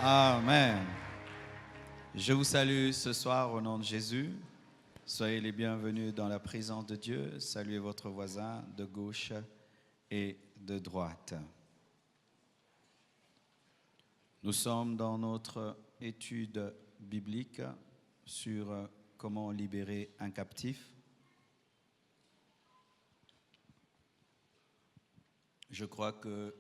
Amen. Je vous salue ce soir au nom de Jésus. Soyez les bienvenus dans la présence de Dieu. Saluez votre voisin de gauche et de droite. Nous sommes dans notre étude biblique sur comment libérer un captif. Je crois que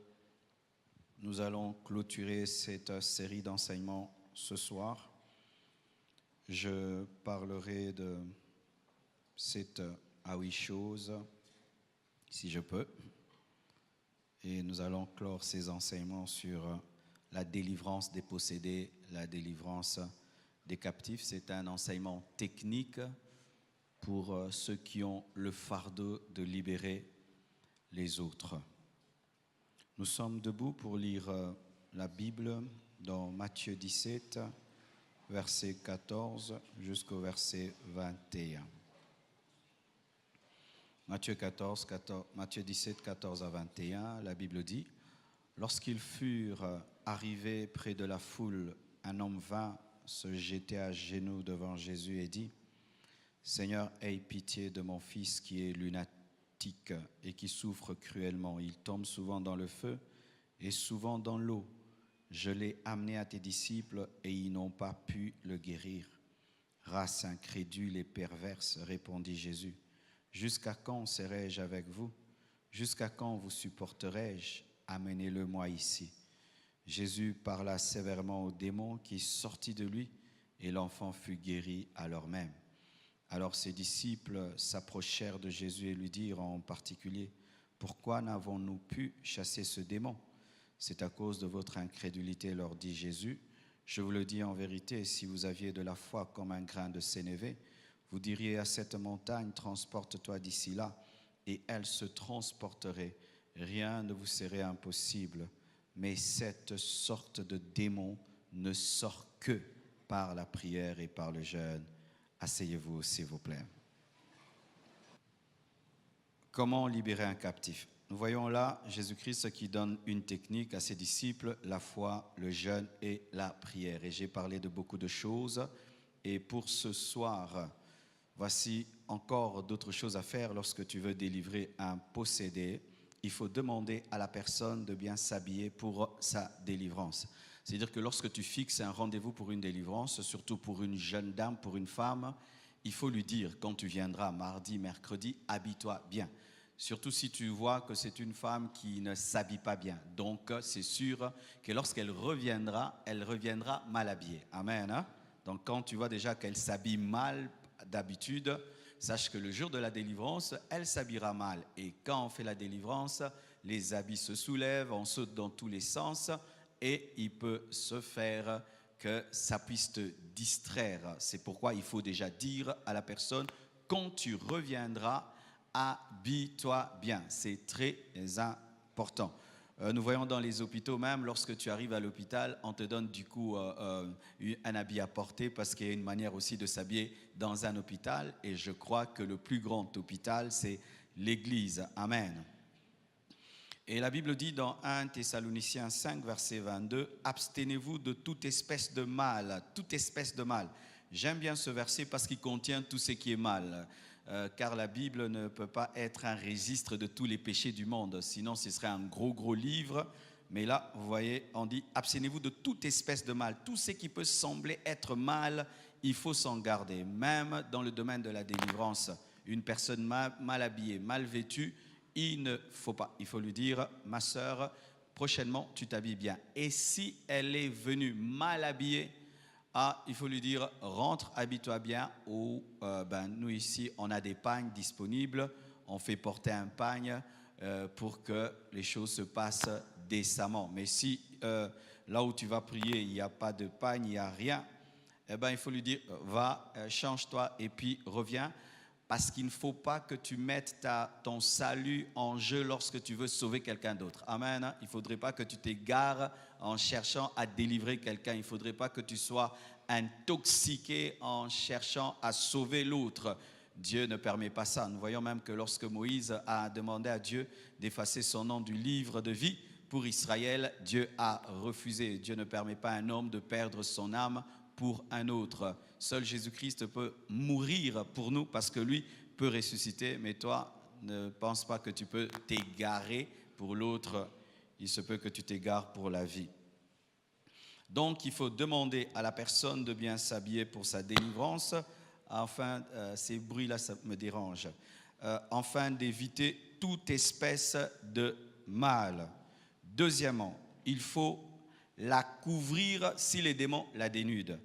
nous allons clôturer cette série d'enseignements ce soir. Je parlerai de 7 à 8 choses, si je peux. Et nous allons clore ces enseignements sur la délivrance des possédés, la délivrance des captifs. C'est un enseignement technique pour ceux qui ont le fardeau de libérer les autres. Nous sommes debout pour lire la Bible dans Matthieu 17, verset 14 jusqu'au verset 21. Matthieu 17, 14 à 21, la Bible dit: Lorsqu'ils furent arrivés près de la foule, un homme vint se jeter à genoux devant Jésus et dit: Seigneur, aie pitié de mon fils qui est lunatique et qui souffre cruellement. Il tombe souvent dans le feu et souvent dans l'eau. Je l'ai amené à tes disciples et ils n'ont pas pu le guérir. Race incrédule et perverse, répondit Jésus. Jusqu'à quand serai-je avec vous? Jusqu'à quand vous supporterai-je? Amenez-le-moi ici. Jésus parla sévèrement au démon qui sortit de lui et l'enfant fut guéri à l'heure même. Alors ses disciples s'approchèrent de Jésus et lui dirent en particulier: Pourquoi n'avons-nous pu chasser ce démon? C'est à cause de votre incrédulité, leur dit Jésus. Je vous le dis en vérité, si vous aviez de la foi comme un grain de sénévé, vous diriez à cette montagne: transporte-toi d'ici là, et elle se transporterait. Rien ne vous serait impossible. Mais cette sorte de démon ne sort que par la prière et par le jeûne. Asseyez-vous, s'il vous plaît. Comment libérer un captif? Nous voyons là Jésus-Christ qui donne une technique à ses disciples: la foi, le jeûne et la prière. Et j'ai parlé de beaucoup de choses. Et pour ce soir, voici encore d'autres choses à faire lorsque tu veux délivrer un possédé. Il faut demander à la personne de bien s'habiller pour sa délivrance. C'est-à-dire que lorsque tu fixes un rendez-vous pour une délivrance, surtout pour une jeune dame, pour une femme, il faut lui dire: quand tu viendras mardi, mercredi, habille-toi bien. Surtout si tu vois que c'est une femme qui ne s'habille pas bien. Donc c'est sûr que lorsqu'elle reviendra mal habillée. Amen. Hein? Donc quand tu vois déjà qu'elle s'habille mal d'habitude, sache que le jour de la délivrance, elle s'habillera mal. Et quand on fait la délivrance, les habits se soulèvent, on saute dans tous les sens et il peut se faire que ça puisse te distraire. C'est pourquoi il faut déjà dire à la personne: quand tu reviendras, habille-toi bien. C'est très important. Nous voyons dans les hôpitaux même, lorsque tu arrives à l'hôpital, on te donne du coup un habit à porter, parce qu'il y a une manière aussi de s'habiller dans un hôpital. Et je crois que le plus grand hôpital, c'est l'Église. Amen. Et la Bible dit dans 1 Thessaloniciens 5, verset 22, « Abstenez-vous de toute espèce de mal. » Toute espèce de mal. J'aime bien ce verset parce qu'il contient tout ce qui est mal. Car la Bible ne peut pas être un registre de tous les péchés du monde. Sinon, ce serait un gros livre. Mais là, vous voyez, on dit: abstenez-vous de toute espèce de mal. Tout ce qui peut sembler être mal, il faut s'en garder. Même dans le domaine de la délivrance, une personne mal habillée, mal vêtue, il ne faut pas. Il faut lui dire: ma sœur, prochainement, tu t'habilles bien. Et si elle est venue mal habillée, il faut lui dire: rentre, habille-toi bien. Ou nous ici, on a des pagnes disponibles. On fait porter un pagne pour que les choses se passent décemment. Mais si là où tu vas prier, il n'y a pas de pagne, il n'y a rien, il faut lui dire: va, change-toi et puis reviens. Parce qu'il ne faut pas que tu mettes ton salut en jeu lorsque tu veux sauver quelqu'un d'autre. Amen. Il ne faudrait pas que tu t'égares en cherchant à délivrer quelqu'un. Il ne faudrait pas que tu sois intoxiqué en cherchant à sauver l'autre. Dieu ne permet pas ça. Nous voyons même que lorsque Moïse a demandé à Dieu d'effacer son nom du livre de vie pour Israël, Dieu a refusé. Dieu ne permet pas à un homme de perdre son âme pour un autre. Seul Jésus-Christ peut mourir pour nous parce que lui peut ressusciter. Mais toi, ne pense pas que tu peux t'égarer pour l'autre. Il se peut que tu t'égares pour la vie. Donc, il faut demander à la personne de bien s'habiller pour sa délivrance. Enfin, ces bruits-là, ça me dérange. Afin d'éviter toute espèce de mal. Deuxièmement, il faut la couvrir si les démons la dénudent.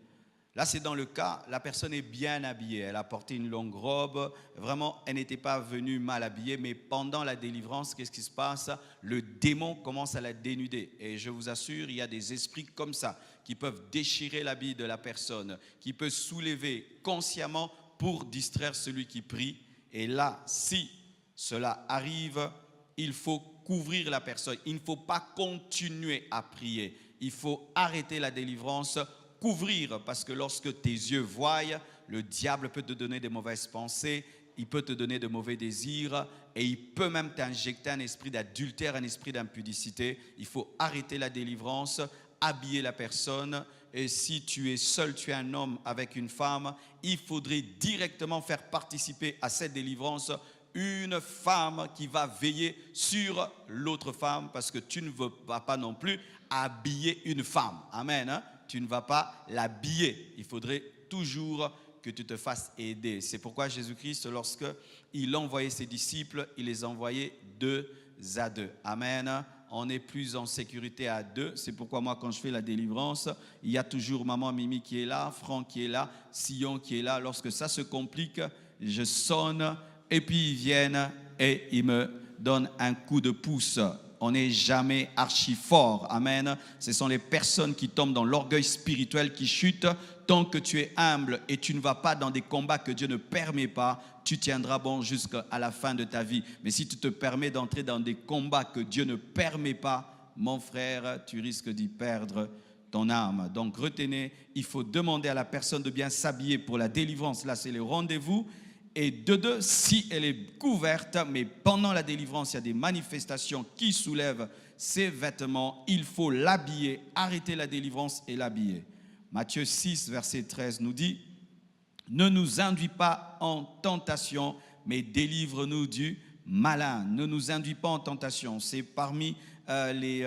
Là, c'est dans le cas, la personne est bien habillée. Elle a porté une longue robe. Vraiment, elle n'était pas venue mal habillée. Mais pendant la délivrance, qu'est-ce qui se passe? Le démon commence à la dénuder. Et je vous assure, il y a des esprits comme ça qui peuvent déchirer l'habit de la personne, qui peuvent soulever consciemment pour distraire celui qui prie. Et là, si cela arrive, il faut couvrir la personne. Il ne faut pas continuer à prier. Il faut arrêter la délivrance, couvrir, parce que lorsque tes yeux voient, le diable peut te donner des mauvaises pensées, il peut te donner de mauvais désirs et il peut même t'injecter un esprit d'adultère, un esprit d'impudicité. Il faut arrêter la délivrance, habiller la personne. Et si tu es seul, tu es un homme avec une femme, il faudrait directement faire participer à cette délivrance une femme qui va veiller sur l'autre femme, parce que tu ne vas pas non plus habiller une femme. Amen. Hein? Tu ne vas pas l'habiller. Il faudrait toujours que tu te fasses aider. C'est pourquoi Jésus-Christ, lorsqu'il envoyait ses disciples, il les envoyait 2 à 2. Amen. On est plus en sécurité à 2. C'est pourquoi moi, quand je fais la délivrance, il y a toujours maman Mimi qui est là, Franck qui est là, Sion qui est là. Lorsque ça se complique, je sonne et puis ils viennent et ils me donnent un coup de pouce. On n'est jamais archi fort. Amen. Ce sont les personnes qui tombent dans l'orgueil spirituel qui chutent. Tant que tu es humble et tu ne vas pas dans des combats que Dieu ne permet pas, tu tiendras bon jusqu'à la fin de ta vie. Mais si tu te permets d'entrer dans des combats que Dieu ne permet pas, mon frère, tu risques d'y perdre ton âme. Donc retenez, il faut demander à la personne de bien s'habiller pour la délivrance. Là, c'est le rendez-vous. Et de 2, si elle est couverte, mais pendant la délivrance, il y a des manifestations qui soulèvent ses vêtements, il faut l'habiller, arrêter la délivrance et l'habiller. Matthieu 6, verset 13 nous dit: ne nous induis pas en tentation, mais délivre-nous du malin. Ne nous induis pas en tentation. C'est parmi les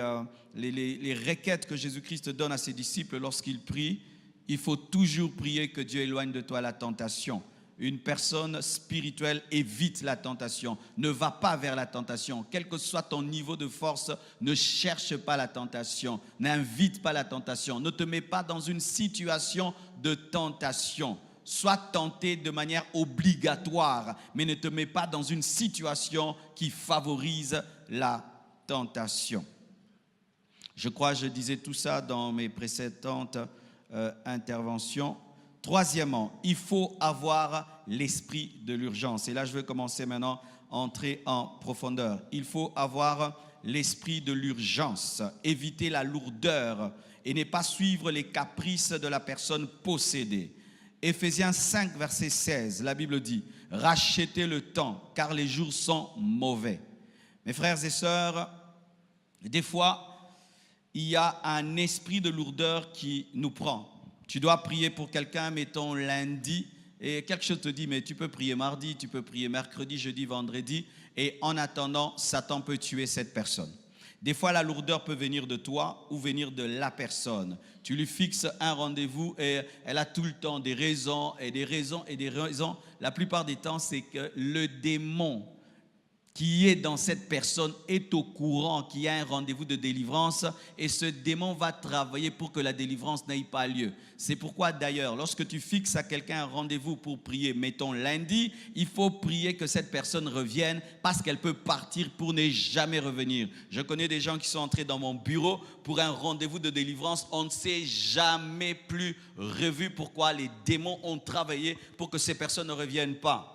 requêtes que Jésus-Christ donne à ses disciples lorsqu'il prie. Il faut toujours prier que Dieu éloigne de toi la tentation. Une personne spirituelle évite la tentation, ne va pas vers la tentation. Quel que soit ton niveau de force, ne cherche pas la tentation, n'invite pas la tentation, ne te mets pas dans une situation de tentation. Sois tenté de manière obligatoire, mais ne te mets pas dans une situation qui favorise la tentation. Je crois que je disais tout ça dans mes précédentes interventions. Troisièmement, il faut avoir l'esprit de l'urgence. Et là, je vais commencer maintenant à entrer en profondeur. Il faut avoir l'esprit de l'urgence, éviter la lourdeur et ne pas suivre les caprices de la personne possédée. Éphésiens 5, verset 16, la Bible dit: « Rachetez le temps, car les jours sont mauvais. » Mes frères et sœurs, des fois, il y a un esprit de lourdeur qui nous prend. Tu dois prier pour quelqu'un, mettons lundi, et quelque chose te dit, mais tu peux prier mardi, tu peux prier mercredi, jeudi, vendredi, et en attendant, Satan peut tuer cette personne. Des fois, la lourdeur peut venir de toi ou venir de la personne. Tu lui fixes un rendez-vous et elle a tout le temps des raisons et des raisons et des raisons. La plupart des temps, c'est que le démon qui est dans cette personne est au courant qu'il y a un rendez-vous de délivrance et ce démon va travailler pour que la délivrance n'ait pas lieu. C'est pourquoi d'ailleurs, lorsque tu fixes à quelqu'un un rendez-vous pour prier, mettons lundi, il faut prier que cette personne revienne parce qu'elle peut partir pour ne jamais revenir. Je connais des gens qui sont entrés dans mon bureau pour un rendez-vous de délivrance, on ne s'est jamais plus revu. Pourquoi? Les démons ont travaillé pour que ces personnes ne reviennent pas.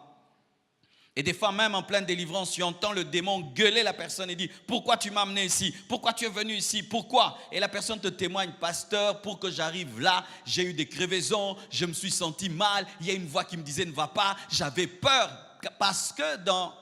Et des fois, même en pleine délivrance, tu entends le démon gueuler la personne et dire: pourquoi tu m'as amené ici? Pourquoi tu es venu ici? Pourquoi? Et la personne te témoigne: pasteur, pour que j'arrive là, j'ai eu des crevaisons, je me suis senti mal, il y a une voix qui me disait ne va pas, j'avais peur. Parce que dans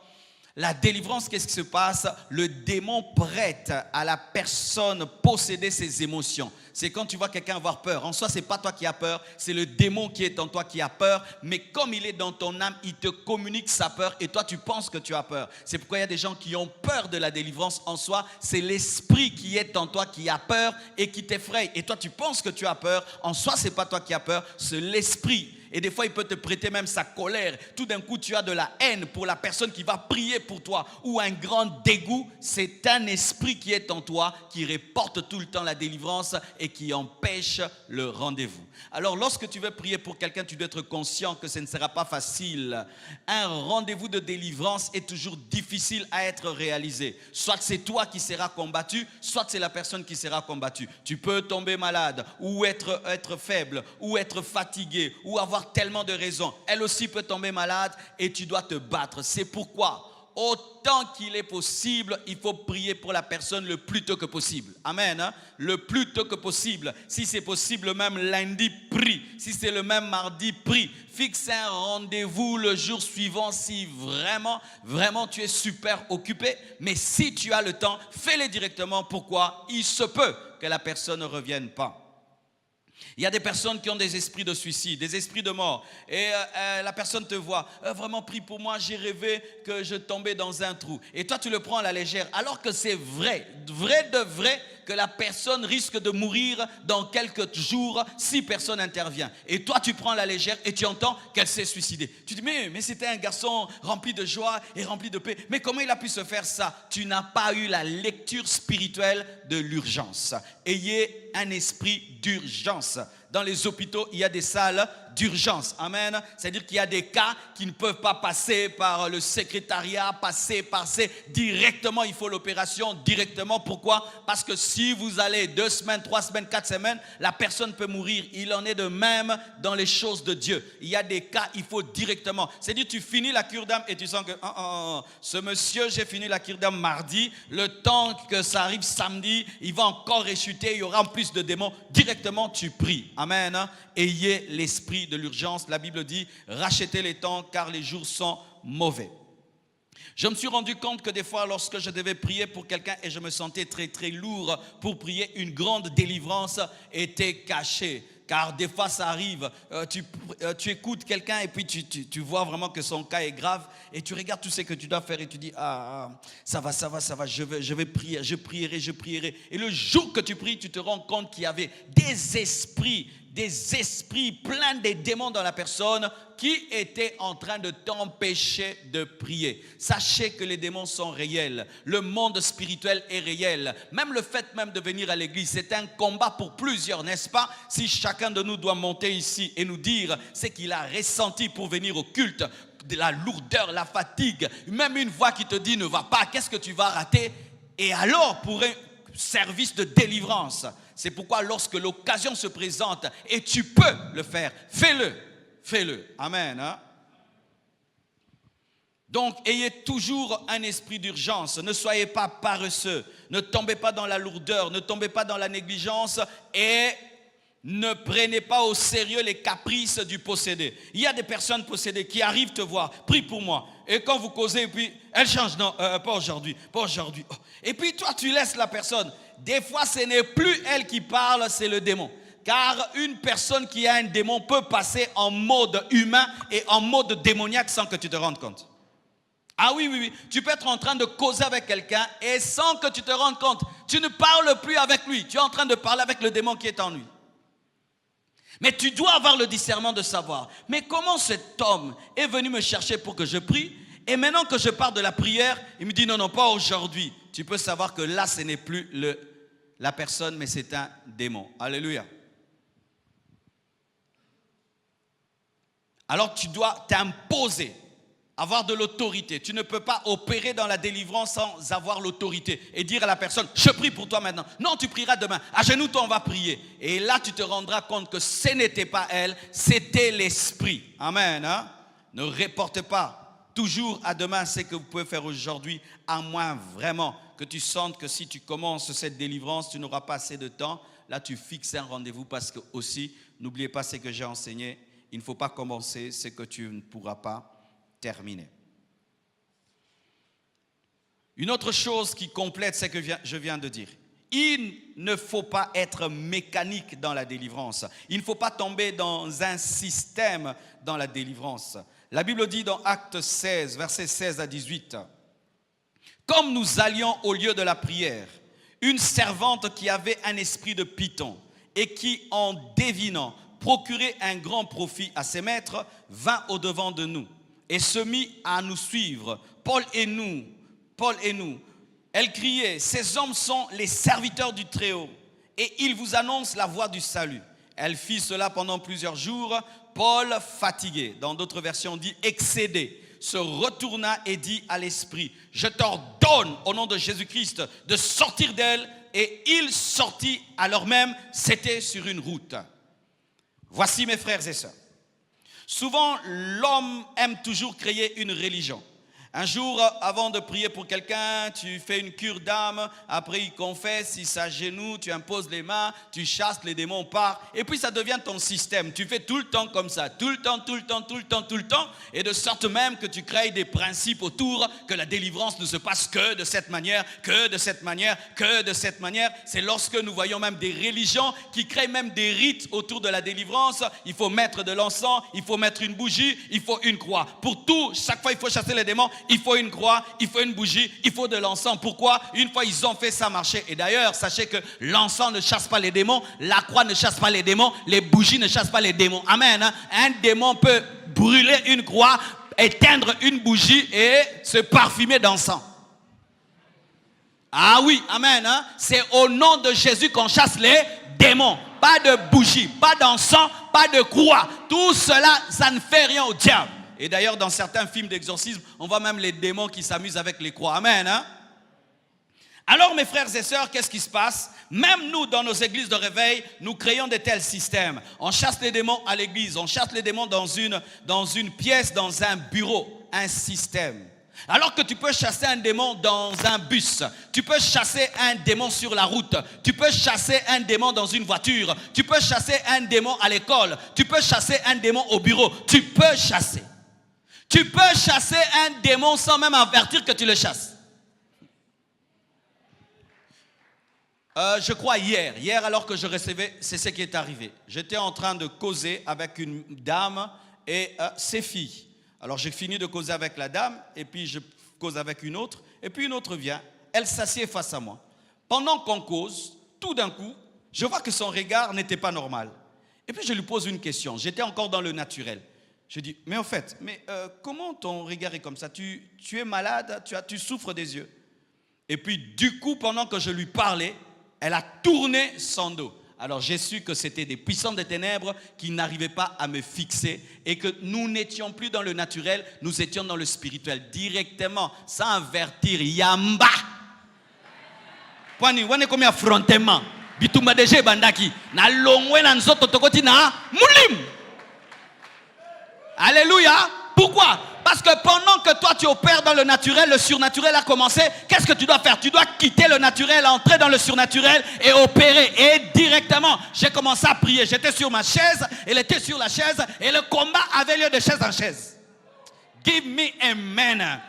La délivrance, qu'est-ce qui se passe? Le démon prête à la personne posséder ses émotions. C'est quand tu vois quelqu'un avoir peur. En soi, ce n'est pas toi qui as peur, c'est le démon qui est en toi qui a peur. Mais comme il est dans ton âme, il te communique sa peur et toi, tu penses que tu as peur. C'est pourquoi il y a des gens qui ont peur de la délivrance. En soi, c'est l'esprit qui est en toi qui a peur et qui t'effraie. Et toi, tu penses que tu as peur. En soi, ce n'est pas toi qui as peur, c'est l'esprit. Et des fois, il peut te prêter même sa colère. Tout d'un coup, tu as de la haine pour la personne qui va prier pour toi ou un grand dégoût. C'est un esprit qui est en toi, qui reporte tout le temps la délivrance et qui empêche le rendez-vous. Alors, lorsque tu veux prier pour quelqu'un, tu dois être conscient que ce ne sera pas facile. Un rendez-vous de délivrance est toujours difficile à être réalisé. Soit c'est toi qui seras combattu, soit c'est la personne qui sera combattue. Tu peux tomber malade ou être faible ou être fatigué ou avoir tellement de raisons. Elle aussi peut tomber malade et tu dois te battre. C'est pourquoi, autant qu'il est possible, il faut prier pour la personne le plus tôt que possible. Amen. Hein? Le plus tôt que possible. Si c'est possible, même lundi, prie. Si c'est le même mardi, prie. Fixe un rendez-vous le jour suivant si vraiment tu es super occupé. Mais si tu as le temps, fais-le directement. Pourquoi? Il se peut que la personne ne revienne pas. Il y a des personnes qui ont des esprits de suicide, des esprits de mort. Et la personne te voit, vraiment prie pour moi, j'ai rêvé que je tombais dans un trou. Et toi, tu le prends à la légère, alors que c'est vrai de vrai, que la personne risque de mourir dans quelques jours si personne n'intervient. Et toi, tu prends à la légère et tu entends qu'elle s'est suicidée. Tu dis, mais c'était un garçon rempli de joie et rempli de paix. Mais comment il a pu se faire ça? Tu n'as pas eu la lecture spirituelle de l'urgence. Ayez un esprit d'urgence. Dans les hôpitaux, il y a des salles d'urgence. Amen. C'est-à-dire qu'il y a des cas qui ne peuvent pas passer par le secrétariat, passer directement. Il faut l'opération directement. Pourquoi? Parce que si vous allez 2 semaines, 3 semaines, 4 semaines, la personne peut mourir. Il en est de même dans les choses de Dieu. Il y a des cas, il faut directement. C'est-à-dire tu finis la cure d'âme et tu sens que ce monsieur, j'ai fini la cure d'âme mardi. Le temps que ça arrive samedi, il va encore réchuter. Il y aura en plus de démons. Directement, tu pries. Amen. Ayez l'esprit de l'urgence. La Bible dit, rachetez les temps car les jours sont mauvais. Je me suis rendu compte que des fois, lorsque je devais prier pour quelqu'un et je me sentais très très lourd pour prier, une grande délivrance était cachée. Car des fois ça arrive, tu écoutes quelqu'un et puis tu vois vraiment que son cas est grave et tu regardes tout ce que tu dois faire et tu dis ça va, je vais prier, je prierai. Et le jour que tu pries, tu te rends compte qu'il y avait des esprits pleins de démons dans la personne qui étaient en train de t'empêcher de prier. Sachez que les démons sont réels. Le monde spirituel est réel. Même le fait même de venir à l'église, c'est un combat pour plusieurs, n'est-ce pas? Si chacun de nous doit monter ici et nous dire ce qu'il a ressenti pour venir au culte, de la lourdeur, la fatigue, même une voix qui te dit ne va pas, qu'est-ce que tu vas rater? Et alors pour un service de délivrance, c'est pourquoi lorsque l'occasion se présente et tu peux le faire, fais-le. Amen. Hein? Donc, ayez toujours un esprit d'urgence. Ne soyez pas paresseux. Ne tombez pas dans la lourdeur. Ne tombez pas dans la négligence. Et ne prenez pas au sérieux les caprices du possédé. Il y a des personnes possédées qui arrivent te voir. Prie pour moi. Et quand vous causez, et puis elle change. Non, pas aujourd'hui. Oh. Et puis toi, tu laisses la personne. Des fois, ce n'est plus elle qui parle, c'est le démon. Car une personne qui a un démon peut passer en mode humain et en mode démoniaque sans que tu te rendes compte. Ah oui. Tu peux être en train de causer avec quelqu'un et sans que tu te rendes compte, tu ne parles plus avec lui. Tu es en train de parler avec le démon qui est en lui. Mais tu dois avoir le discernement de savoir. Mais comment cet homme est venu me chercher pour que je prie? Et maintenant que je parle de la prière, il me dit non, pas aujourd'hui. Tu peux savoir que là, ce n'est plus la personne, mais c'est un démon. Alléluia. Alors tu dois t'imposer, avoir de l'autorité. Tu ne peux pas opérer dans la délivrance sans avoir l'autorité et dire à la personne, je prie pour toi maintenant. Non, tu prieras demain. À genoux, toi, on va prier. Et là, tu te rendras compte que ce n'était pas elle, c'était l'esprit. Amen. Hein? Ne reporte pas toujours à demain ce que vous pouvez faire aujourd'hui, à moins vraiment que tu sentes que si tu commences cette délivrance, tu n'auras pas assez de temps. Là, tu fixes un rendez-vous parce que aussi, n'oubliez pas ce que j'ai enseigné. Il ne faut pas commencer ce que tu ne pourras pas terminer. Une autre chose qui complète ce que je viens de dire. Il ne faut pas être mécanique dans la délivrance. Il ne faut pas tomber dans un système dans la délivrance. La Bible dit dans Actes 16, versets 16 à 18, « Comme nous allions au lieu de la prière, une servante qui avait un esprit de python et qui, en devinant, procurait un grand profit à ses maîtres, vint au-devant de nous et se mit à nous suivre, Paul et nous. Elle criait, « Ces hommes sont les serviteurs du Très-Haut et ils vous annoncent la voie du salut. » Elle fit cela pendant plusieurs jours. Paul, fatigué, dans d'autres versions dit excédé, se retourna et dit à l'esprit, « Je t'ordonne au nom de Jésus-Christ de sortir d'elle. » Et il sortit alors même, c'était sur une route. Voici mes frères et sœurs. Souvent, l'homme aime toujours créer une religion. Un jour, avant de prier pour quelqu'un, tu fais une cure d'âme, après il confesse, il s'agenouille, tu imposes les mains, tu chasses, les démons partent, et puis ça devient ton système. Tu fais tout le temps comme ça, tout le temps, et de sorte même que tu crées des principes autour, que la délivrance ne se passe que de cette manière, que de cette manière, que de cette manière. C'est lorsque nous voyons même des religions qui créent même des rites autour de la délivrance. Il faut mettre de l'encens, il faut mettre une bougie, il faut une croix. Pour tout, chaque fois il faut chasser les démons. Il faut une croix, il faut une bougie, il faut de l'encens. Pourquoi? Une fois ils ont fait ça marcher. Et d'ailleurs, sachez que l'encens ne chasse pas les démons, la croix ne chasse pas les démons, les bougies ne chassent pas les démons. Amen. Un démon peut brûler une croix, éteindre une bougie et se parfumer d'encens. Ah oui, amen. C'est au nom de Jésus qu'on chasse les démons. Pas de bougie, pas d'encens, pas de croix. Tout cela, ça ne fait rien au diable. Et d'ailleurs, dans certains films d'exorcisme, on voit même les démons qui s'amusent avec les croix. Amen. Alors, mes frères et sœurs, qu'est-ce qui se passe? Même nous, dans nos églises de réveil, nous créons de tels systèmes. On chasse les démons à l'église, on chasse les démons dans une pièce, dans un bureau, un système. Alors que tu peux chasser un démon dans un bus, tu peux chasser un démon sur la route, tu peux chasser un démon dans une voiture, tu peux chasser un démon à l'école, tu peux chasser un démon au bureau, tu peux chasser. Tu peux chasser un démon sans même avertir que tu le chasses. Je crois hier alors que je recevais, c'est ce qui est arrivé. J'étais en train de causer avec une dame et ses filles. Alors j'ai fini de causer avec la dame et puis je cause avec une autre. Et puis une autre vient, elle s'assied face à moi. Pendant qu'on cause, tout d'un coup, je vois que son regard n'était pas normal. Et puis je lui pose une question, j'étais encore dans le naturel. Je dis, mais en fait, comment ton regard est comme ça? Tu es malade, tu souffres des yeux. Et puis du coup, pendant que je lui parlais, elle a tourné son dos. Alors j'ai su que c'était des puissants des ténèbres qui n'arrivaient pas à me fixer et que nous n'étions plus dans le naturel, nous étions dans le spirituel directement, sans avertir. Yamba. Pwani, wane comme affrontement. Bituma deje bandaki. Na longwe na nzoto tokoti na mulim. Alléluia. Pourquoi? Parce que pendant que toi tu opères dans le naturel, le surnaturel a commencé. Qu'est-ce que tu dois faire? Tu dois quitter le naturel, entrer dans le surnaturel et opérer. Et directement, j'ai commencé à prier. J'étais sur ma chaise, elle était sur la chaise et le combat avait lieu de chaise en chaise. Give me amen.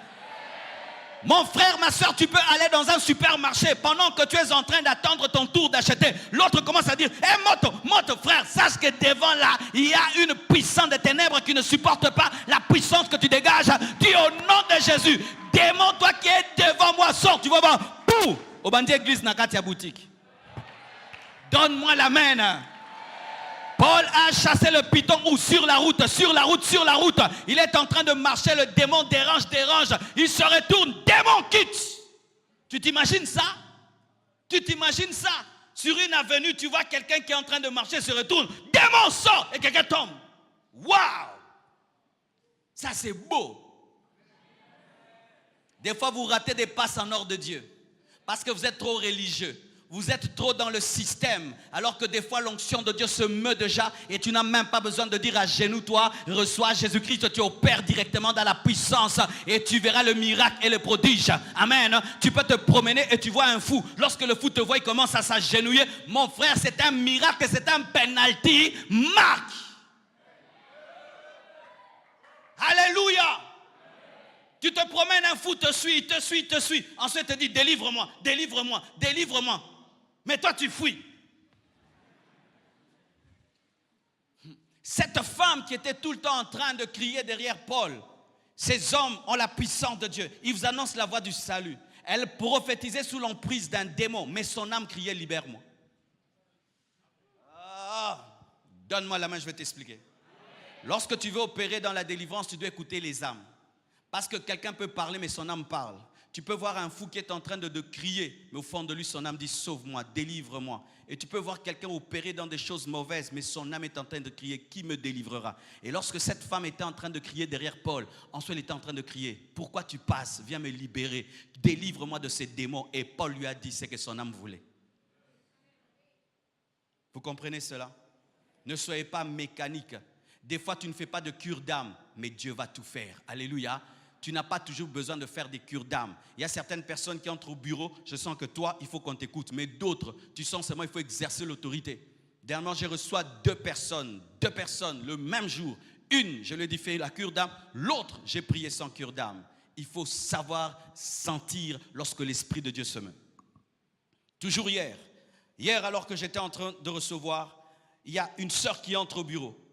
Mon frère, ma soeur, tu peux aller dans un supermarché pendant que tu es en train d'attendre ton tour d'acheter. L'autre commence à dire, hé, monte frère, sache que devant là, il y a une puissance des ténèbres qui ne supporte pas la puissance que tu dégages. Dis au nom de Jésus, démon, toi qui es devant moi, sors, tu vas voir. Pou, au bandit église Nakatia boutique. Donne-moi la main. Paul a chassé le python ou sur la route. Il est en train de marcher, le démon dérange. Il se retourne, démon quitte. Tu t'imagines ça? Sur une avenue, tu vois quelqu'un qui est en train de marcher, se retourne, démon sort et quelqu'un tombe. Waouh! Ça c'est beau. Des fois vous ratez des passes en or de Dieu parce que vous êtes trop religieux. Vous êtes trop dans le système, alors que des fois l'onction de Dieu se meut déjà et tu n'as même pas besoin de dire à genoux, toi, reçois Jésus-Christ, tu opères directement dans la puissance et tu verras le miracle et le prodige. Amen. Tu peux te promener et tu vois un fou. Lorsque le fou te voit, il commence à s'agenouiller. Mon frère, c'est un miracle, c'est un penalty. Marque. Alléluia. Tu te promènes, un fou te suit, te suit, te suit. Ensuite, il te dit, délivre-moi, délivre-moi, délivre-moi. Mais toi, tu fuis. Cette femme qui était tout le temps en train de crier derrière Paul, ces hommes ont la puissance de Dieu. Ils vous annoncent la voie du salut. Elle prophétisait sous l'emprise d'un démon, mais son âme criait, libère-moi. Ah, donne-moi la main, je vais t'expliquer. Lorsque tu veux opérer dans la délivrance, tu dois écouter les âmes. Parce que quelqu'un peut parler, mais son âme parle. Tu peux voir un fou qui est en train de crier, mais au fond de lui, son âme dit, sauve-moi, délivre-moi. Et tu peux voir quelqu'un opérer dans des choses mauvaises, mais son âme est en train de crier, qui me délivrera? Et lorsque cette femme était en train de crier derrière Paul, ensuite elle était en train de crier, pourquoi tu passes? Viens me libérer, délivre-moi de ces démons. Et Paul lui a dit, c'est que son âme voulait. Vous comprenez cela? Ne soyez pas mécanique. Des fois, tu ne fais pas de cure d'âme, mais Dieu va tout faire. Alléluia. Tu n'as pas toujours besoin de faire des cures d'âme. Il y a certaines personnes qui entrent au bureau, je sens que toi, il faut qu'on t'écoute. Mais d'autres, tu sens seulement qu'il faut exercer l'autorité. Dernièrement, j'ai reçu deux personnes, le même jour. Une, je lui ai dit, fais la cure d'âme. L'autre, j'ai prié sans cure d'âme. Il faut savoir sentir lorsque l'Esprit de Dieu se meut. Toujours hier, alors que j'étais en train de recevoir, il y a une sœur qui entre au bureau.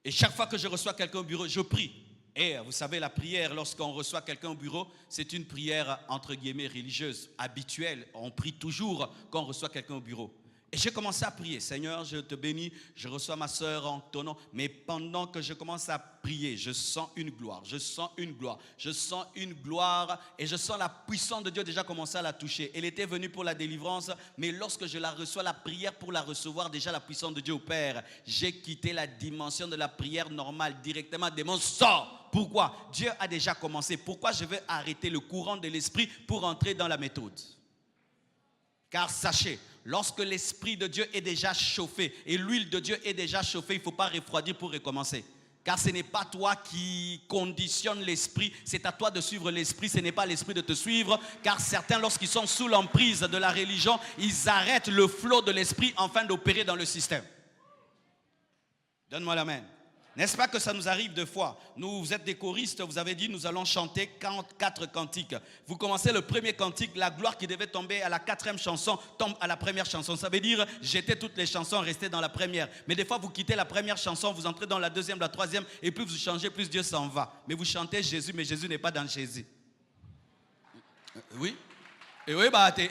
Et chaque fois que je reçois quelqu'un au bureau, je prie. Et vous savez, la prière, lorsqu'on reçoit quelqu'un au bureau, c'est une prière entre guillemets religieuse, habituelle. On prie toujours quand on reçoit quelqu'un au bureau. Et j'ai commencé à prier. Seigneur, je te bénis, je reçois ma soeur en ton nom. Mais pendant que je commence à prier, je sens une gloire, je sens une gloire, je sens une gloire. Et je sens la puissance de Dieu déjà commencer à la toucher. Elle était venue pour la délivrance, mais lorsque je la reçois, la prière pour la recevoir, déjà la puissance de Dieu opère. J'ai quitté la dimension de la prière normale, directement, démon sort. Pourquoi? Dieu a déjà commencé. Pourquoi je vais arrêter le courant de l'esprit pour entrer dans la méthode? Car sachez, lorsque l'Esprit de Dieu est déjà chauffé et l'huile de Dieu est déjà chauffée, il ne faut pas refroidir pour recommencer. Car ce n'est pas toi qui conditionne l'Esprit, c'est à toi de suivre l'Esprit, ce n'est pas l'Esprit de te suivre. Car certains, lorsqu'ils sont sous l'emprise de la religion, ils arrêtent le flot de l'Esprit afin d'opérer dans le système. Donne-moi la main. N'est-ce pas que ça nous arrive deux fois? Vous êtes des choristes, vous avez dit nous allons chanter 4 cantiques. Vous commencez le premier cantique, la gloire qui devait tomber à la 4e chanson tombe à la première chanson. Ça veut dire jetez toutes les chansons, restez dans la première. Mais des fois vous quittez la première chanson, vous entrez dans la 2e, la 3e et plus vous changez, plus Dieu s'en va. Mais vous chantez Jésus, mais Jésus n'est pas dans Jésus. Oui. Et oui, bah t'es.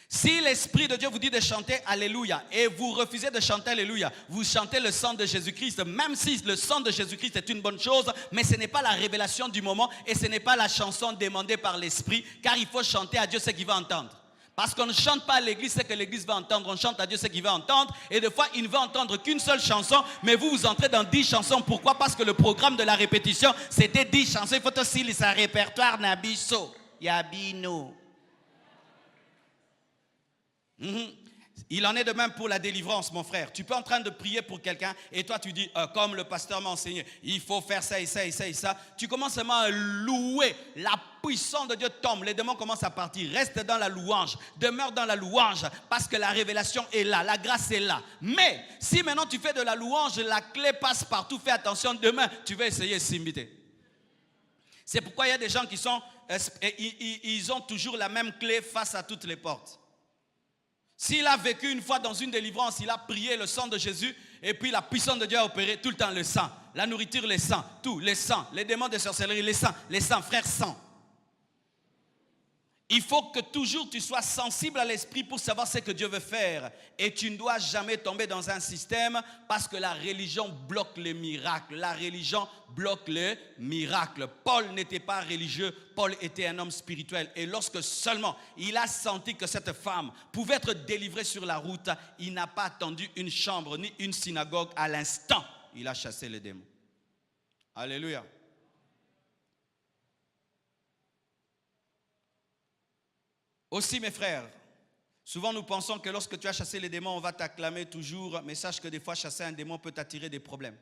Si l'Esprit de Dieu vous dit de chanter Alléluia et vous refusez de chanter Alléluia, vous chantez le sang de Jésus-Christ, même si le sang de Jésus-Christ est une bonne chose, mais ce n'est pas la révélation du moment et ce n'est pas la chanson demandée par l'Esprit, car il faut chanter à Dieu ce qu'il va entendre. Parce qu'on ne chante pas à l'église ce que l'église va entendre, on chante à Dieu ce qu'il va entendre et des fois il ne va entendre qu'une seule chanson, mais vous entrez dans 10 chansons. Pourquoi? Parce que le programme de la répétition c'était 10 chansons, il faut aussi lire sa répertoire Nabiso, Yabino. Il en est de même pour la délivrance, mon frère. Tu peux en train de prier pour quelqu'un et toi tu dis, comme le pasteur m'a enseigné, il faut faire ça et ça et ça et ça. Tu commences seulement à louer, la puissance de Dieu tombe, les démons commencent à partir. Reste dans la louange, demeure dans la louange parce que la révélation est là, la grâce est là. Mais si maintenant tu fais de la louange, la clé passe partout, fais attention, demain tu vas essayer de s'imiter. C'est pourquoi il y a des gens qui sont, ils ont toujours la même clé face à toutes les portes. S'il a vécu une fois dans une délivrance, il a prié le sang de Jésus et puis la puissance de Dieu a opéré tout le temps le sang, la nourriture, le sang, tout, le sang, les démons de sorcellerie, les sangs, frère, sang. Il faut que toujours tu sois sensible à l'esprit pour savoir ce que Dieu veut faire. Et tu ne dois jamais tomber dans un système parce que la religion bloque les miracles. La religion bloque les miracles. Paul n'était pas religieux, Paul était un homme spirituel. Et lorsque seulement il a senti que cette femme pouvait être délivrée sur la route, il n'a pas attendu une chambre ni une synagogue. À l'instant, il a chassé les démons. Alléluia. Aussi, mes frères, souvent nous pensons que lorsque tu as chassé les démons, on va t'acclamer toujours, mais sache que des fois, chasser un démon peut t'attirer des problèmes.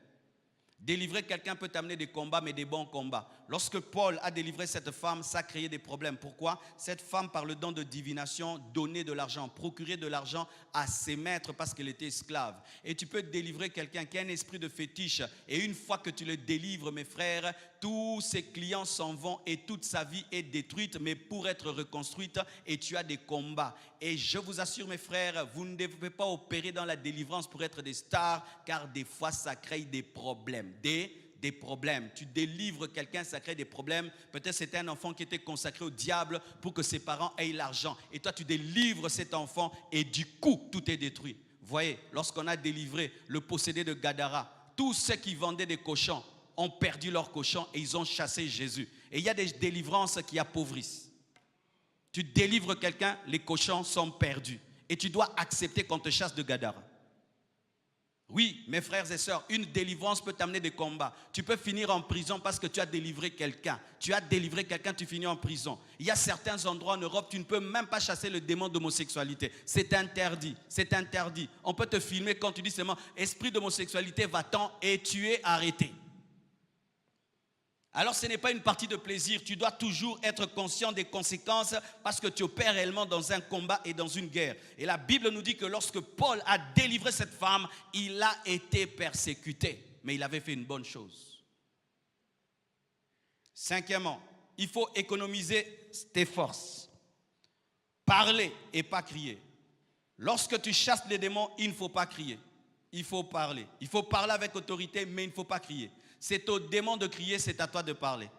Délivrer quelqu'un peut t'amener des combats, mais des bons combats. Lorsque Paul a délivré cette femme, ça a créé des problèmes. Pourquoi? Cette femme, par le don de divination, donnait de l'argent, procurait de l'argent à ses maîtres parce qu'elle était esclave. Et tu peux délivrer quelqu'un qui a un esprit de fétiche. Et une fois que tu le délivres, mes frères, tous ses clients s'en vont et toute sa vie est détruite, mais pour être reconstruite, et tu as des combats. Et je vous assure, mes frères, vous ne devez pas opérer dans la délivrance pour être des stars, car des fois, ça crée des problèmes. Des problèmes. Tu délivres quelqu'un, ça crée des problèmes. Peut-être c'était un enfant qui était consacré au diable pour que ses parents aient l'argent. Et toi, tu délivres cet enfant et du coup, tout est détruit. Vous voyez, lorsqu'on a délivré le possédé de Gadara, tous ceux qui vendaient des cochons ont perdu leurs cochons et ils ont chassé Jésus. Et il y a des délivrances qui appauvrissent. Tu délivres quelqu'un, les cochons sont perdus. Et tu dois accepter qu'on te chasse de Gadara. Oui, mes frères et sœurs, une délivrance peut t'amener des combats. Tu peux finir en prison parce que tu as délivré quelqu'un. Tu as délivré quelqu'un, tu finis en prison. Il y a certains endroits en Europe, tu ne peux même pas chasser le démon d'homosexualité. C'est interdit, c'est interdit. On peut te filmer quand tu dis seulement « esprit d'homosexualité, va-t'en » et tu es arrêté. Alors ce n'est pas une partie de plaisir, tu dois toujours être conscient des conséquences parce que tu opères réellement dans un combat et dans une guerre. Et la Bible nous dit que lorsque Paul a délivré cette femme, il a été persécuté, mais il avait fait une bonne chose. Cinquièmement, il faut économiser tes forces. Parler et pas crier. Lorsque tu chasses les démons, il ne faut pas crier, il faut parler. Il faut parler avec autorité, mais il ne faut pas crier. C'est aux démons de crier, c'est à toi de parler.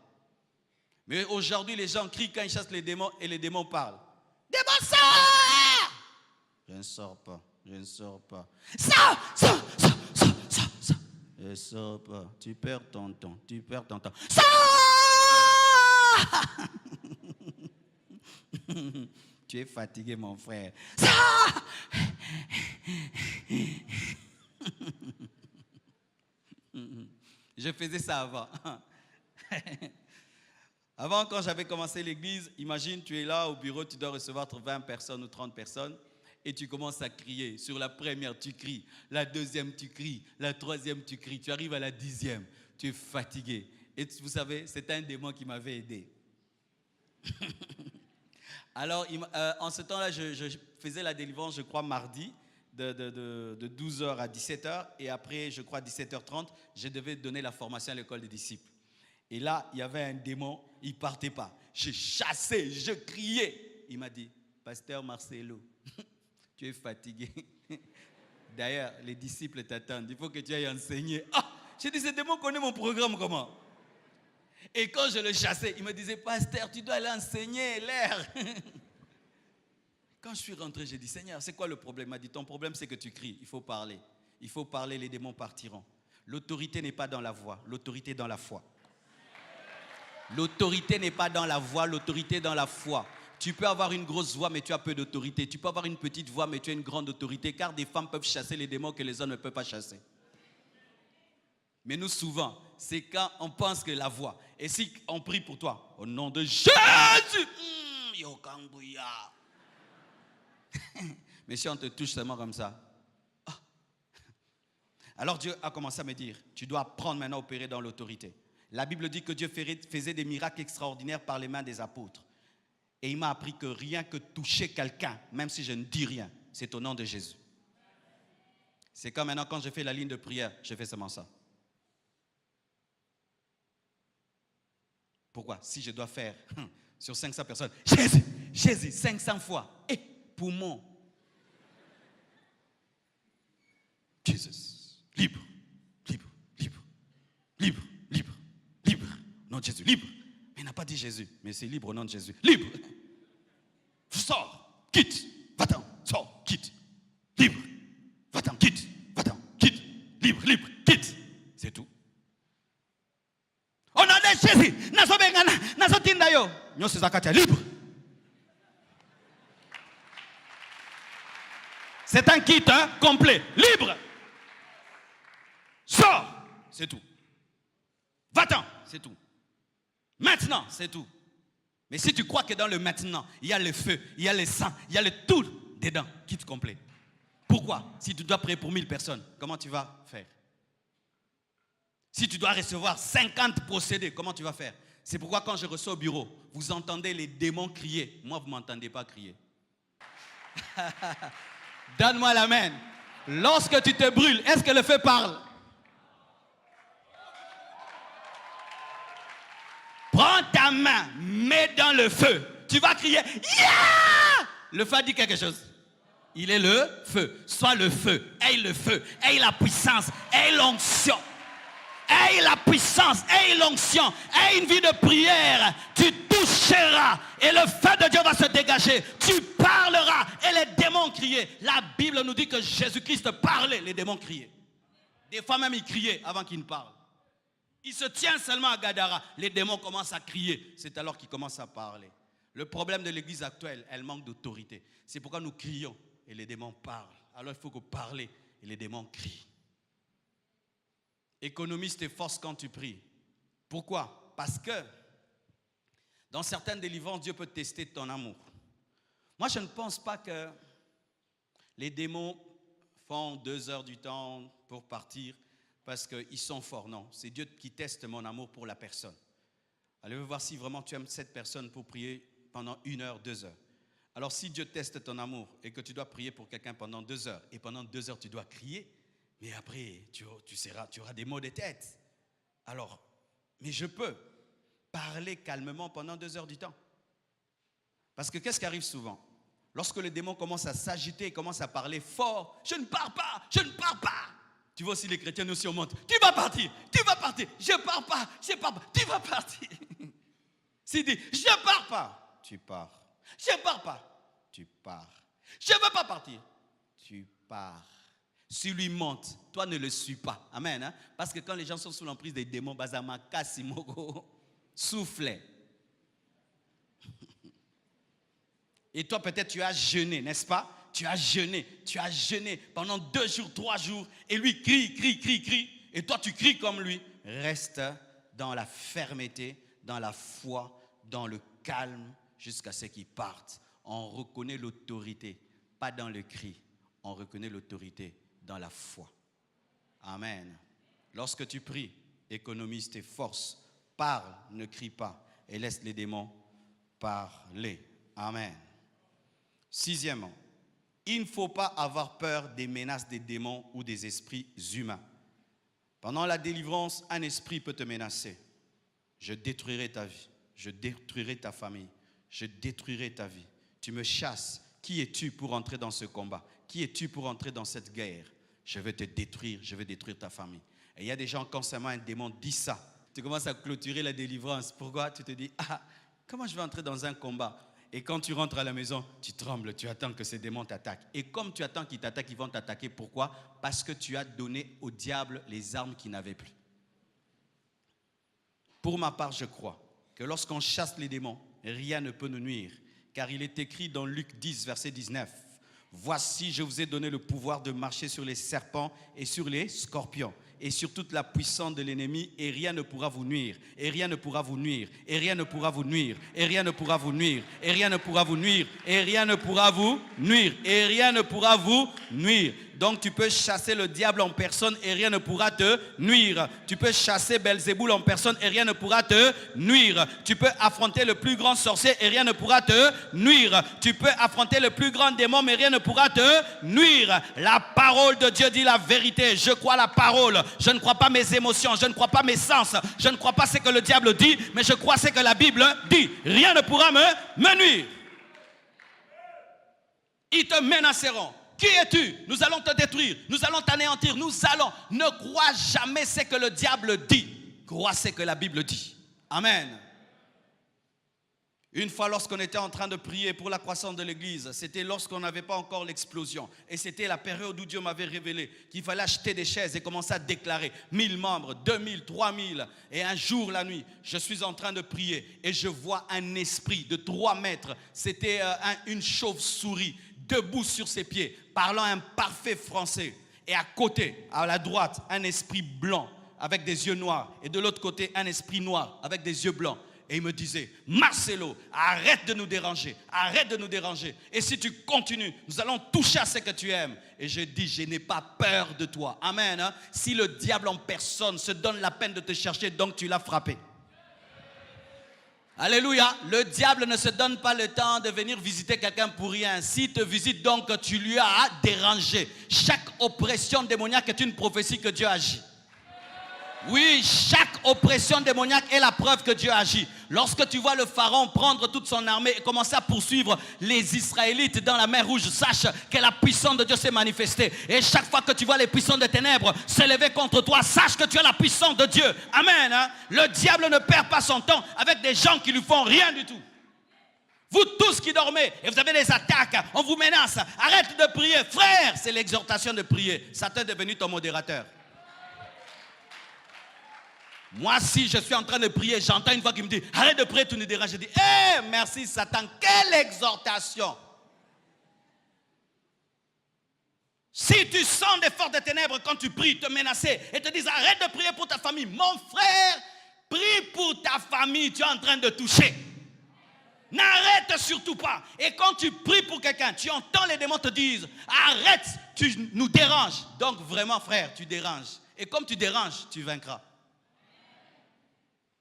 Mais aujourd'hui, les gens crient quand ils chassent les démons et les démons parlent. Démon, sors! Je ne sors pas, je ne sors pas. Sors! Je ne sors pas. Tu perds ton temps, tu perds ton temps. Sors! Tu es fatigué, mon frère. Sors! Je faisais ça avant. Avant, quand j'avais commencé l'église, imagine, tu es là au bureau, tu dois recevoir 20 personnes ou 30 personnes et tu commences à crier. Sur la première, tu cries. La deuxième, tu cries. La troisième, tu cries. Tu arrives à la 10e, tu es fatigué. Et vous savez, c'est un démon qui m'avait aidé. Alors, en ce temps-là, je faisais la délivrance, je crois, mardi. De 12h à 17h et après, je crois, 17h30, je devais donner la formation à l'école des disciples. Et là, il y avait un démon, il ne partait pas. Je chassais, je criais. Il m'a dit, Pasteur Marcelo, tu es fatigué. D'ailleurs, les disciples t'attendent, il faut que tu ailles enseigner. Ah, j'ai dit, ce démon connaît mon programme, comment? Et quand je le chassais, il me disait, Pasteur, tu dois aller enseigner l'air. Quand je suis rentré, j'ai dit, Seigneur, c'est quoi le problème? Il m'a dit, ton problème, c'est que tu cries. Il faut parler. Il faut parler, les démons partiront. L'autorité n'est pas dans la voix, l'autorité est dans la foi. L'autorité n'est pas dans la voix, l'autorité est dans la foi. Tu peux avoir une grosse voix, mais tu as peu d'autorité. Tu peux avoir une petite voix, mais tu as une grande autorité, car des femmes peuvent chasser les démons que les hommes ne peuvent pas chasser. Mais nous, souvent, c'est quand on pense que la voix. Et si on prie pour toi, au nom de Jésus, mais si on te touche seulement comme ça, oh. Alors Dieu a commencé à me dire, tu dois apprendre maintenant à opérer dans l'autorité. La Bible dit que Dieu faisait des miracles extraordinaires par les mains des apôtres. Et il m'a appris que rien que toucher quelqu'un, même si je ne dis rien, c'est au nom de Jésus. C'est comme maintenant quand je fais la ligne de prière, je fais seulement ça. Pourquoi? Si je dois faire sur 500 personnes, Jésus, Jésus, 500 fois. Et poumon. Jésus, libre, libre, libre, libre, libre, libre. Non, Jésus, libre. Mais il n'a pas dit Jésus, mais c'est libre au nom de Jésus. Libre. Sors, quitte, va-t'en, sors, quitte. Libre, va-t'en, quitte, libre, libre, quitte. C'est tout. Au nom de Jésus, libre. C'est un kit complet, libre. Sors, c'est tout. Va-t'en, c'est tout. Maintenant, c'est tout. Mais si tu crois que dans le maintenant, il y a le feu, il y a le sang, il y a le tout dedans, kit complet. Pourquoi? Si tu dois prier pour 1000 personnes, comment tu vas faire? Si tu dois recevoir 50 procédés, comment tu vas faire? C'est pourquoi quand je reçois au bureau, vous entendez les démons crier. Moi, vous ne m'entendez pas crier. Donne-moi l'amen. Lorsque tu te brûles, est-ce que le feu parle? Prends ta main, mets dans le feu. Tu vas crier, yeah! Le feu dit quelque chose. Il est le feu. Sois le feu. Aie le feu. Aie la puissance. Aie l'onction. Aie la puissance. Aie l'onction. Aie une vie de prière. Tu toucheras et le feu de Dieu va se dégager. Tu parleras et les démons criaient. La Bible nous dit que Jésus-Christ parlait, les démons criaient. Des fois même, il criait avant qu'il ne parle. Il se tient seulement à Gadara. Les démons commencent à crier. C'est alors qu'il commence à parler. Le problème de l'église actuelle, elle manque d'autorité. C'est pourquoi nous crions et les démons parlent. Alors il faut que parler et les démons crient. Économise tes forces quand tu pries. Pourquoi? Parce que dans certaines délivrances, Dieu peut tester ton amour. Moi, je ne pense pas que les démons font 2 heures du temps pour partir parce qu'ils sont forts. Non, c'est Dieu qui teste mon amour pour la personne. Allez voir si vraiment tu aimes cette personne pour prier pendant 1 heure, 2 heures. Alors si Dieu teste ton amour et que tu dois prier pour quelqu'un pendant 2 heures et pendant 2 heures tu dois crier, mais après tu auras des maux de tête. Alors, mais je peux parler calmement pendant 2 heures du temps. Parce que qu'est-ce qui arrive souvent? Lorsque les démons commencent à s'agiter, commencent à parler fort, je ne pars pas, je ne pars pas. Tu vois aussi les chrétiens aussi on monte, tu vas partir, je ne pars pas, tu vas partir. S'il dit, je ne pars pas, tu pars. Je ne pars pas, tu pars. Je ne veux pas partir, tu pars. Si lui monte, toi ne le suis pas. Amen. Hein? Parce que quand les gens sont sous l'emprise des démons, Bazama, Kasimogo, soufflez. Et toi peut-être tu as jeûné, n'est-ce pas? Tu as jeûné pendant 2 jours, 3 jours. Et lui crie. Et toi tu cries comme lui. Reste dans la fermeté, dans la foi, dans le calme, jusqu'à ce qu'il parte. On reconnaît l'autorité, pas dans le cri. On reconnaît l'autorité dans la foi. Amen. Lorsque tu pries, économise tes forces. Parle, ne crie pas. Et laisse les démons parler. Amen. 6e, il ne faut pas avoir peur des menaces des démons ou des esprits humains. Pendant la délivrance, un esprit peut te menacer. Je détruirai ta vie. Je détruirai ta famille. Je détruirai ta vie. Tu me chasses. Qui es-tu pour entrer dans ce combat? Qui es-tu pour entrer dans cette guerre? Je vais te détruire. Je vais détruire ta famille. Et il y a des gens, quand seulement un démon dit ça, tu commences à clôturer la délivrance. Pourquoi? Tu te dis, comment je vais entrer dans un combat? Et quand tu rentres à la maison, tu trembles, tu attends que ces démons t'attaquent. Et comme tu attends qu'ils t'attaquent, ils vont t'attaquer. Pourquoi? Parce que tu as donné au diable les armes qu'il n'avait plus. Pour ma part, je crois que lorsqu'on chasse les démons, rien ne peut nous nuire. Car il est écrit dans Luc 10, verset 19. « Voici, je vous ai donné le pouvoir de marcher sur les serpents et sur les scorpions et sur toute la puissance de l'ennemi, et rien ne pourra vous nuire, et rien ne pourra vous nuire, et rien ne pourra vous nuire, et rien ne pourra vous nuire, et rien ne pourra vous nuire, et rien ne pourra vous nuire, et rien ne pourra vous nuire. » Donc tu peux chasser le diable en personne et rien ne pourra te nuire. Tu peux chasser Belzéboul en personne et rien ne pourra te nuire. Tu peux affronter le plus grand sorcier et rien ne pourra te nuire. Tu peux affronter le plus grand démon mais rien ne pourra te nuire. La parole de Dieu dit la vérité. Je crois la parole. Je ne crois pas mes émotions. Je ne crois pas mes sens. Je ne crois pas ce que le diable dit, mais je crois ce que la Bible dit. Rien ne pourra me nuire. Ils te menaceront. Qui es-tu? Nous allons te détruire, nous allons t'anéantir, Ne crois jamais ce que le diable dit. Crois ce que la Bible dit. Amen. Une fois lorsqu'on était en train de prier pour la croissance de l'église, c'était lorsqu'on n'avait pas encore l'explosion. Et c'était la période où Dieu m'avait révélé qu'il fallait acheter des chaises et commencer à déclarer 1000 membres, 2000, 3000. Et un jour, la nuit, je suis en train de prier et je vois un esprit de 3 mètres. C'était une chauve-souris debout sur ses pieds, parlant un parfait français. Et à côté, à la droite, un esprit blanc avec des yeux noirs. Et de l'autre côté, un esprit noir avec des yeux blancs. Et il me disait, Marcelo, arrête de nous déranger, arrête de nous déranger. Et si tu continues, nous allons toucher à ce que tu aimes. Et je dis, je n'ai pas peur de toi. Amen. Hein? Si le diable en personne se donne la peine de te chercher, donc tu l'as frappé. Alléluia. Le diable ne se donne pas le temps de venir visiter quelqu'un pour rien. S'il te visite, donc tu lui as dérangé. Chaque oppression démoniaque est une prophétie que Dieu agit. Oui, chaque oppression démoniaque est la preuve que Dieu agit. Lorsque tu vois le pharaon prendre toute son armée et commencer à poursuivre les Israélites dans la mer Rouge, sache que la puissance de Dieu s'est manifestée. Et chaque fois que tu vois les puissances des ténèbres se lever contre toi, sache que tu as la puissance de Dieu. Amen. Hein? Le diable ne perd pas son temps avec des gens qui ne lui font rien du tout. Vous tous qui dormez et vous avez des attaques, on vous menace, arrête de prier. Frère, c'est l'exhortation de prier. Satan est devenu ton modérateur. Moi, si je suis en train de prier, j'entends une voix qui me dit, arrête de prier, tu nous déranges. Je dis, merci Satan, quelle exhortation. Si tu sens des forces de ténèbres quand tu pries, te menacer et te disent, arrête de prier pour ta famille. Mon frère, prie pour ta famille, tu es en train de toucher. N'arrête surtout pas. Et quand tu pries pour quelqu'un, tu entends les démons te dire, arrête, tu nous déranges. Donc vraiment, frère, tu déranges. Et comme tu déranges, tu vaincras.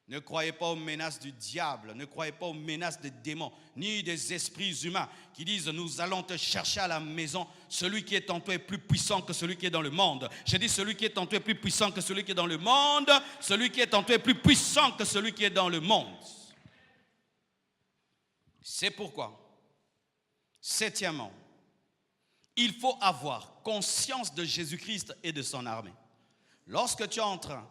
Ne croyez pas aux menaces du diable, ne croyez pas aux menaces des démons, ni des esprits humains qui disent nous allons te chercher à la maison. Celui qui est en toi est plus puissant que celui qui est dans le monde. J'ai dit celui qui est en toi est plus puissant que celui qui est dans le monde. Celui qui est en toi est plus puissant que celui qui est dans le monde. C'est pourquoi, septièmement, il faut avoir conscience de Jésus-Christ et de son armée. Lorsque tu es en train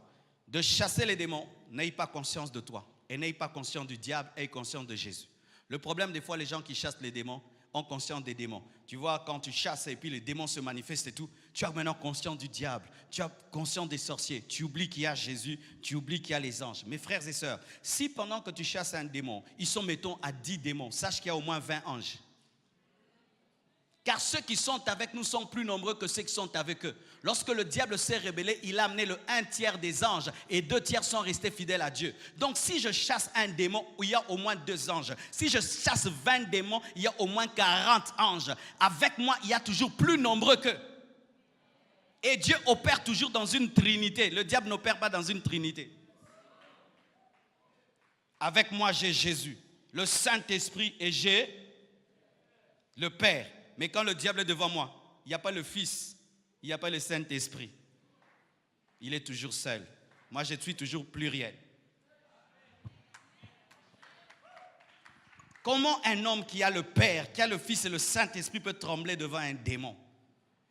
de chasser les démons, n'aie pas conscience de toi et n'aie pas conscience du diable, aie conscience de Jésus. Le problème des fois, les gens qui chassent les démons ont conscience des démons. Tu vois, quand tu chasses et puis les démons se manifestent et tout, tu as maintenant conscience du diable, tu as conscience des sorciers, tu oublies qu'il y a Jésus, tu oublies qu'il y a les anges. Mes frères et sœurs, si pendant que tu chasses un démon, ils sont mettons à 10 démons, sache qu'il y a au moins 20 anges. Car ceux qui sont avec nous sont plus nombreux que ceux qui sont avec eux. Lorsque le diable s'est rebellé, il a amené le 1/3 des anges et 2/3 sont restés fidèles à Dieu. Donc si je chasse un démon, il y a au moins 2 anges. Si je chasse 20 démons, il y a au moins 40 anges. Avec moi, il y a toujours plus nombreux qu'eux. Et Dieu opère toujours dans une trinité. Le diable n'opère pas dans une trinité. Avec moi, j'ai Jésus, le Saint-Esprit et j'ai le Père. Mais quand le diable est devant moi, il n'y a pas le Fils, il n'y a pas le Saint-Esprit. Il est toujours seul. Moi, je suis toujours pluriel. Comment un homme qui a le Père, qui a le Fils et le Saint-Esprit peut trembler devant un démon?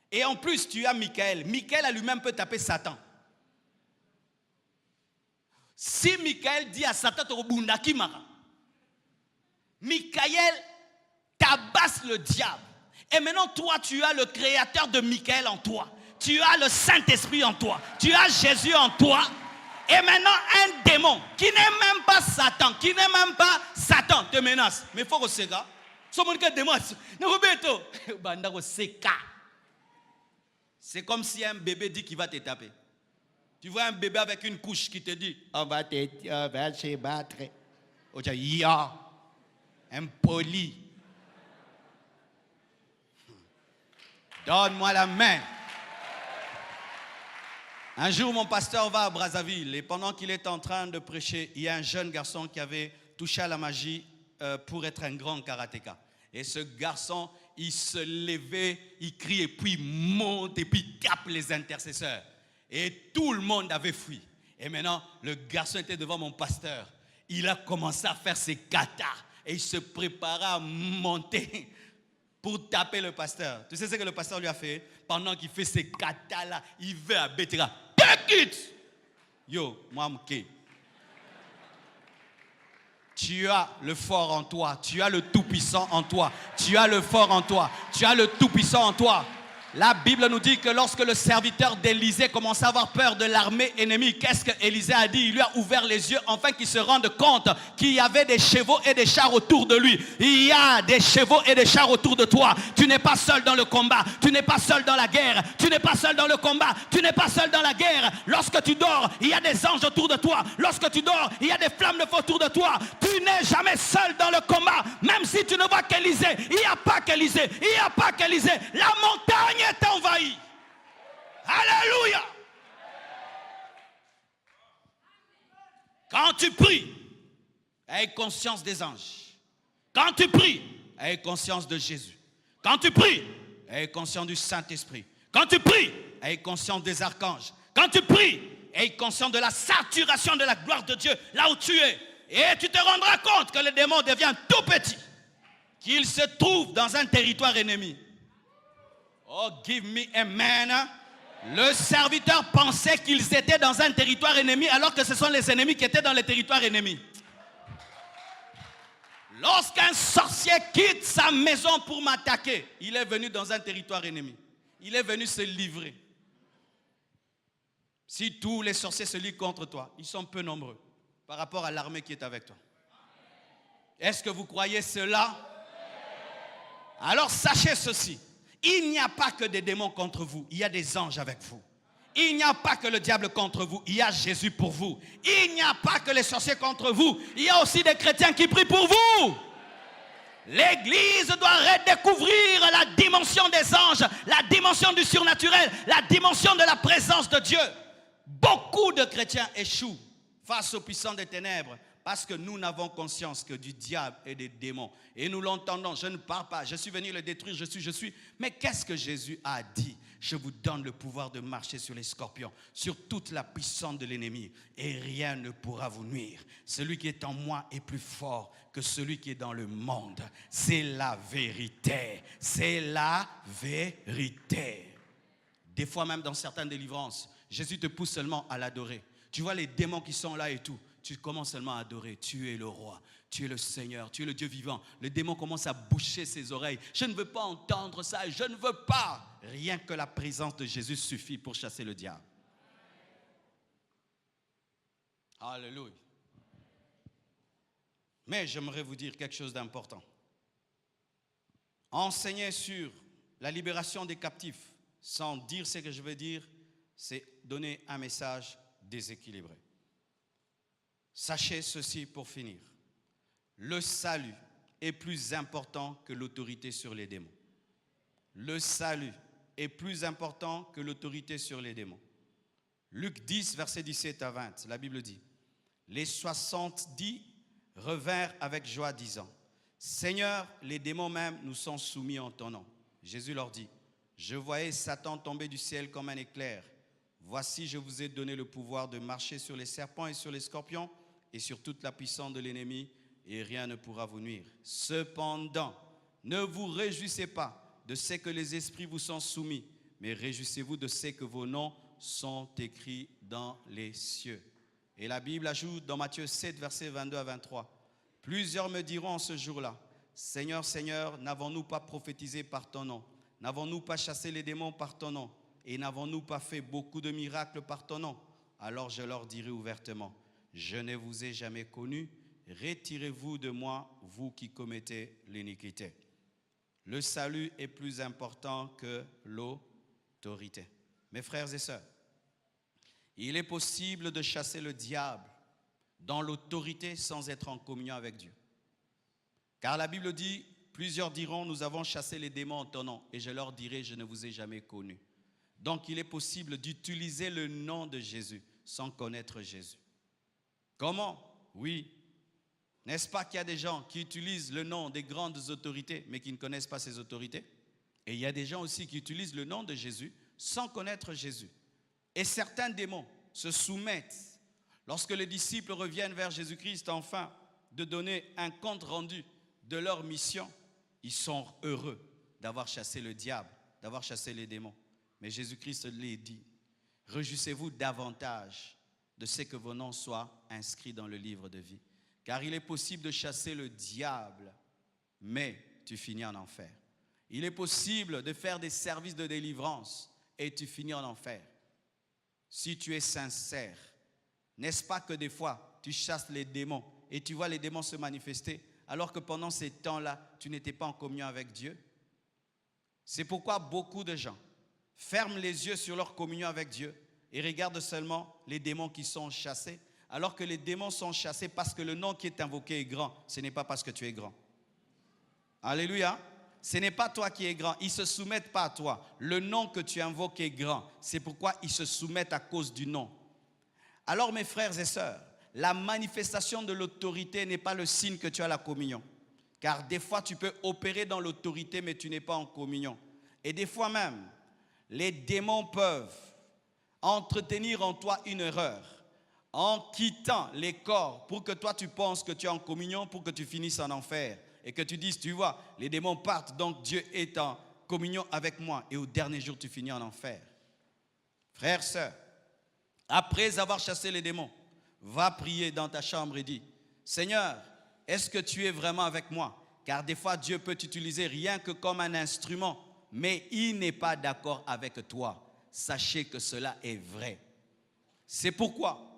Et en plus, tu as Michael. Michael à lui-même peut taper Satan. Si Michael dit à Satan, Michael tabasse le diable. Et maintenant, toi, tu as le créateur de Michael en toi. Tu as le Saint-Esprit en toi. Tu as Jésus en toi. Et maintenant, un démon qui n'est même pas Satan, te menace. Mais il faut que ce gars, c'est comme si un bébé dit qu'il va te taper. Tu vois un bébé avec une couche qui te dit, on va se battre. On dit, ya, impoli. Donne-moi la main. Un jour, mon pasteur va à Brazzaville et pendant qu'il est en train de prêcher, il y a un jeune garçon qui avait touché à la magie pour être un grand karatéka. Et ce garçon, il se levait, il crie et puis il monte et puis il tape les intercesseurs. Et tout le monde avait fui. Et maintenant, le garçon était devant mon pasteur. Il a commencé à faire ses katas et il se préparait à monter pour taper le pasteur. Tu sais ce que le pasteur lui a fait? Pendant qu'il fait ses katas là, il veut à Bétira. Take it! Yo, moi, m'ké. Tu as le fort en toi. Tu as le tout-puissant en toi. Tu as le fort en toi. Tu as le tout-puissant en toi. La Bible nous dit que lorsque le serviteur d'Élisée commençait à avoir peur de l'armée ennemie, qu'est-ce que Élisée a dit? Il lui a ouvert les yeux afin qu'il se rende compte qu'il y avait des chevaux et des chars autour de lui. Il y a des chevaux et des chars autour de toi. Tu n'es pas seul dans le combat. Tu n'es pas seul dans la guerre. Tu n'es pas seul dans le combat. Tu n'es pas seul dans la guerre. Lorsque tu dors, il y a des anges autour de toi. Lorsque tu dors, il y a des flammes de feu autour de toi. Tu n'es jamais seul dans le combat. Même si tu ne vois qu'Élisée, il n'y a pas qu'Élisée. Il n'y a pas qu'Élisée. La montagne est envahi. Alléluia. Quand tu pries, aie conscience des anges. Quand tu pries, aie conscience de Jésus. Quand tu pries, aie conscience du Saint-Esprit. Quand tu pries, aie conscience des archanges. Quand tu pries, aie conscience de la saturation de la gloire de Dieu là où tu es. Et tu te rendras compte que le démon devient tout petit, qu'il se trouve dans un territoire ennemi. Oh, give me a man. Le serviteur pensait qu'ils étaient dans un territoire ennemi alors que ce sont les ennemis qui étaient dans le territoire ennemi. Lorsqu'un sorcier quitte sa maison pour m'attaquer, il est venu dans un territoire ennemi. Il est venu se livrer. Si tous les sorciers se lient contre toi, ils sont peu nombreux par rapport à l'armée qui est avec toi. Est-ce que vous croyez cela? Alors sachez ceci. Il n'y a pas que des démons contre vous, il y a des anges avec vous. Il n'y a pas que le diable contre vous, il y a Jésus pour vous. Il n'y a pas que les sorciers contre vous, il y a aussi des chrétiens qui prient pour vous. L'Église doit redécouvrir la dimension des anges, la dimension du surnaturel, la dimension de la présence de Dieu. Beaucoup de chrétiens échouent face aux puissants des ténèbres parce que nous n'avons conscience que du diable et des démons. Et nous l'entendons, je ne pars pas, je suis venu le détruire, je suis. Mais qu'est-ce que Jésus a dit? Je vous donne le pouvoir de marcher sur les scorpions, sur toute la puissance de l'ennemi, et rien ne pourra vous nuire. Celui qui est en moi est plus fort que celui qui est dans le monde. C'est la vérité, c'est la vérité. Des fois même dans certaines délivrances, Jésus te pousse seulement à l'adorer. Tu vois les démons qui sont là et tout. Tu commences seulement à adorer. Tu es le roi, tu es le Seigneur, tu es le Dieu vivant. Le démon commence à boucher ses oreilles. Je ne veux pas entendre ça, je ne veux pas. Rien que la présence de Jésus suffit pour chasser le diable. Alléluia. Mais j'aimerais vous dire quelque chose d'important. Enseigner sur la libération des captifs, sans dire ce que je veux dire, c'est donner un message déséquilibré. Sachez ceci pour finir. Le salut est plus important que l'autorité sur les démons. Le salut est plus important que l'autorité sur les démons. Luc 10, versets 17 à 20, la Bible dit, « Les 70 revinrent avec joie, disant, « Seigneur, les démons même nous sont soumis en ton nom. » Jésus leur dit, « Je voyais Satan tomber du ciel comme un éclair. Voici, je vous ai donné le pouvoir de marcher sur les serpents et sur les scorpions, et sur toute la puissance de l'ennemi, et rien ne pourra vous nuire. Cependant, ne vous réjouissez pas de ce que les esprits vous sont soumis, mais réjouissez-vous de ce que vos noms sont écrits dans les cieux. » Et la Bible ajoute dans Matthieu 7, versets 22 à 23, « Plusieurs me diront en ce jour-là, Seigneur, Seigneur, n'avons-nous pas prophétisé par ton nom? N'avons-nous pas chassé les démons par ton nom? Et n'avons-nous pas fait beaucoup de miracles par ton nom? Alors je leur dirai ouvertement, je ne vous ai jamais connu, retirez-vous de moi, vous qui commettez l'iniquité. » Le salut est plus important que l'autorité. Mes frères et sœurs, il est possible de chasser le diable dans l'autorité sans être en communion avec Dieu. Car la Bible dit, plusieurs diront, nous avons chassé les démons en ton nom, et je leur dirai, je ne vous ai jamais connu. Donc il est possible d'utiliser le nom de Jésus sans connaître Jésus. Comment? Oui. N'est-ce pas qu'il y a des gens qui utilisent le nom des grandes autorités, mais qui ne connaissent pas ces autorités? Et il y a des gens aussi qui utilisent le nom de Jésus sans connaître Jésus. Et certains démons se soumettent. Lorsque les disciples reviennent vers Jésus-Christ, enfin, de donner un compte rendu de leur mission, ils sont heureux d'avoir chassé le diable, d'avoir chassé les démons. Mais Jésus-Christ les dit, réjouissez-vous davantage de ce que vos noms soient inscrits dans le livre de vie. Car il est possible de chasser le diable, mais tu finis en enfer. Il est possible de faire des services de délivrance et tu finis en enfer. Si tu es sincère, n'est-ce pas que des fois, tu chasses les démons et tu vois les démons se manifester alors que pendant ces temps-là, tu n'étais pas en communion avec Dieu? C'est pourquoi beaucoup de gens ferment les yeux sur leur communion avec Dieu et regardent seulement les démons qui sont chassés, alors que les démons sont chassés parce que le nom qui est invoqué est grand. Ce n'est pas parce que tu es grand. Alléluia. Ce n'est pas toi qui es grand. Ils ne se soumettent pas à toi. Le nom que tu invoques est grand. C'est pourquoi ils se soumettent à cause du nom. Alors mes frères et sœurs, la manifestation de l'autorité n'est pas le signe que tu as la communion. Car des fois tu peux opérer dans l'autorité mais tu n'es pas en communion. Et des fois même, les démons peuvent entretenir en toi une erreur en quittant les corps pour que toi tu penses que tu es en communion pour que tu finisses en enfer. Et que tu dises, tu vois, les démons partent, donc Dieu est en communion avec moi. Et au dernier jour, tu finis en enfer. Frère, sœur, après avoir chassé les démons, va prier dans ta chambre et dis, Seigneur, est-ce que tu es vraiment avec moi? Car des fois, Dieu peut t'utiliser rien que comme un instrument, mais il n'est pas d'accord avec toi. Sachez que cela est vrai. C'est pourquoi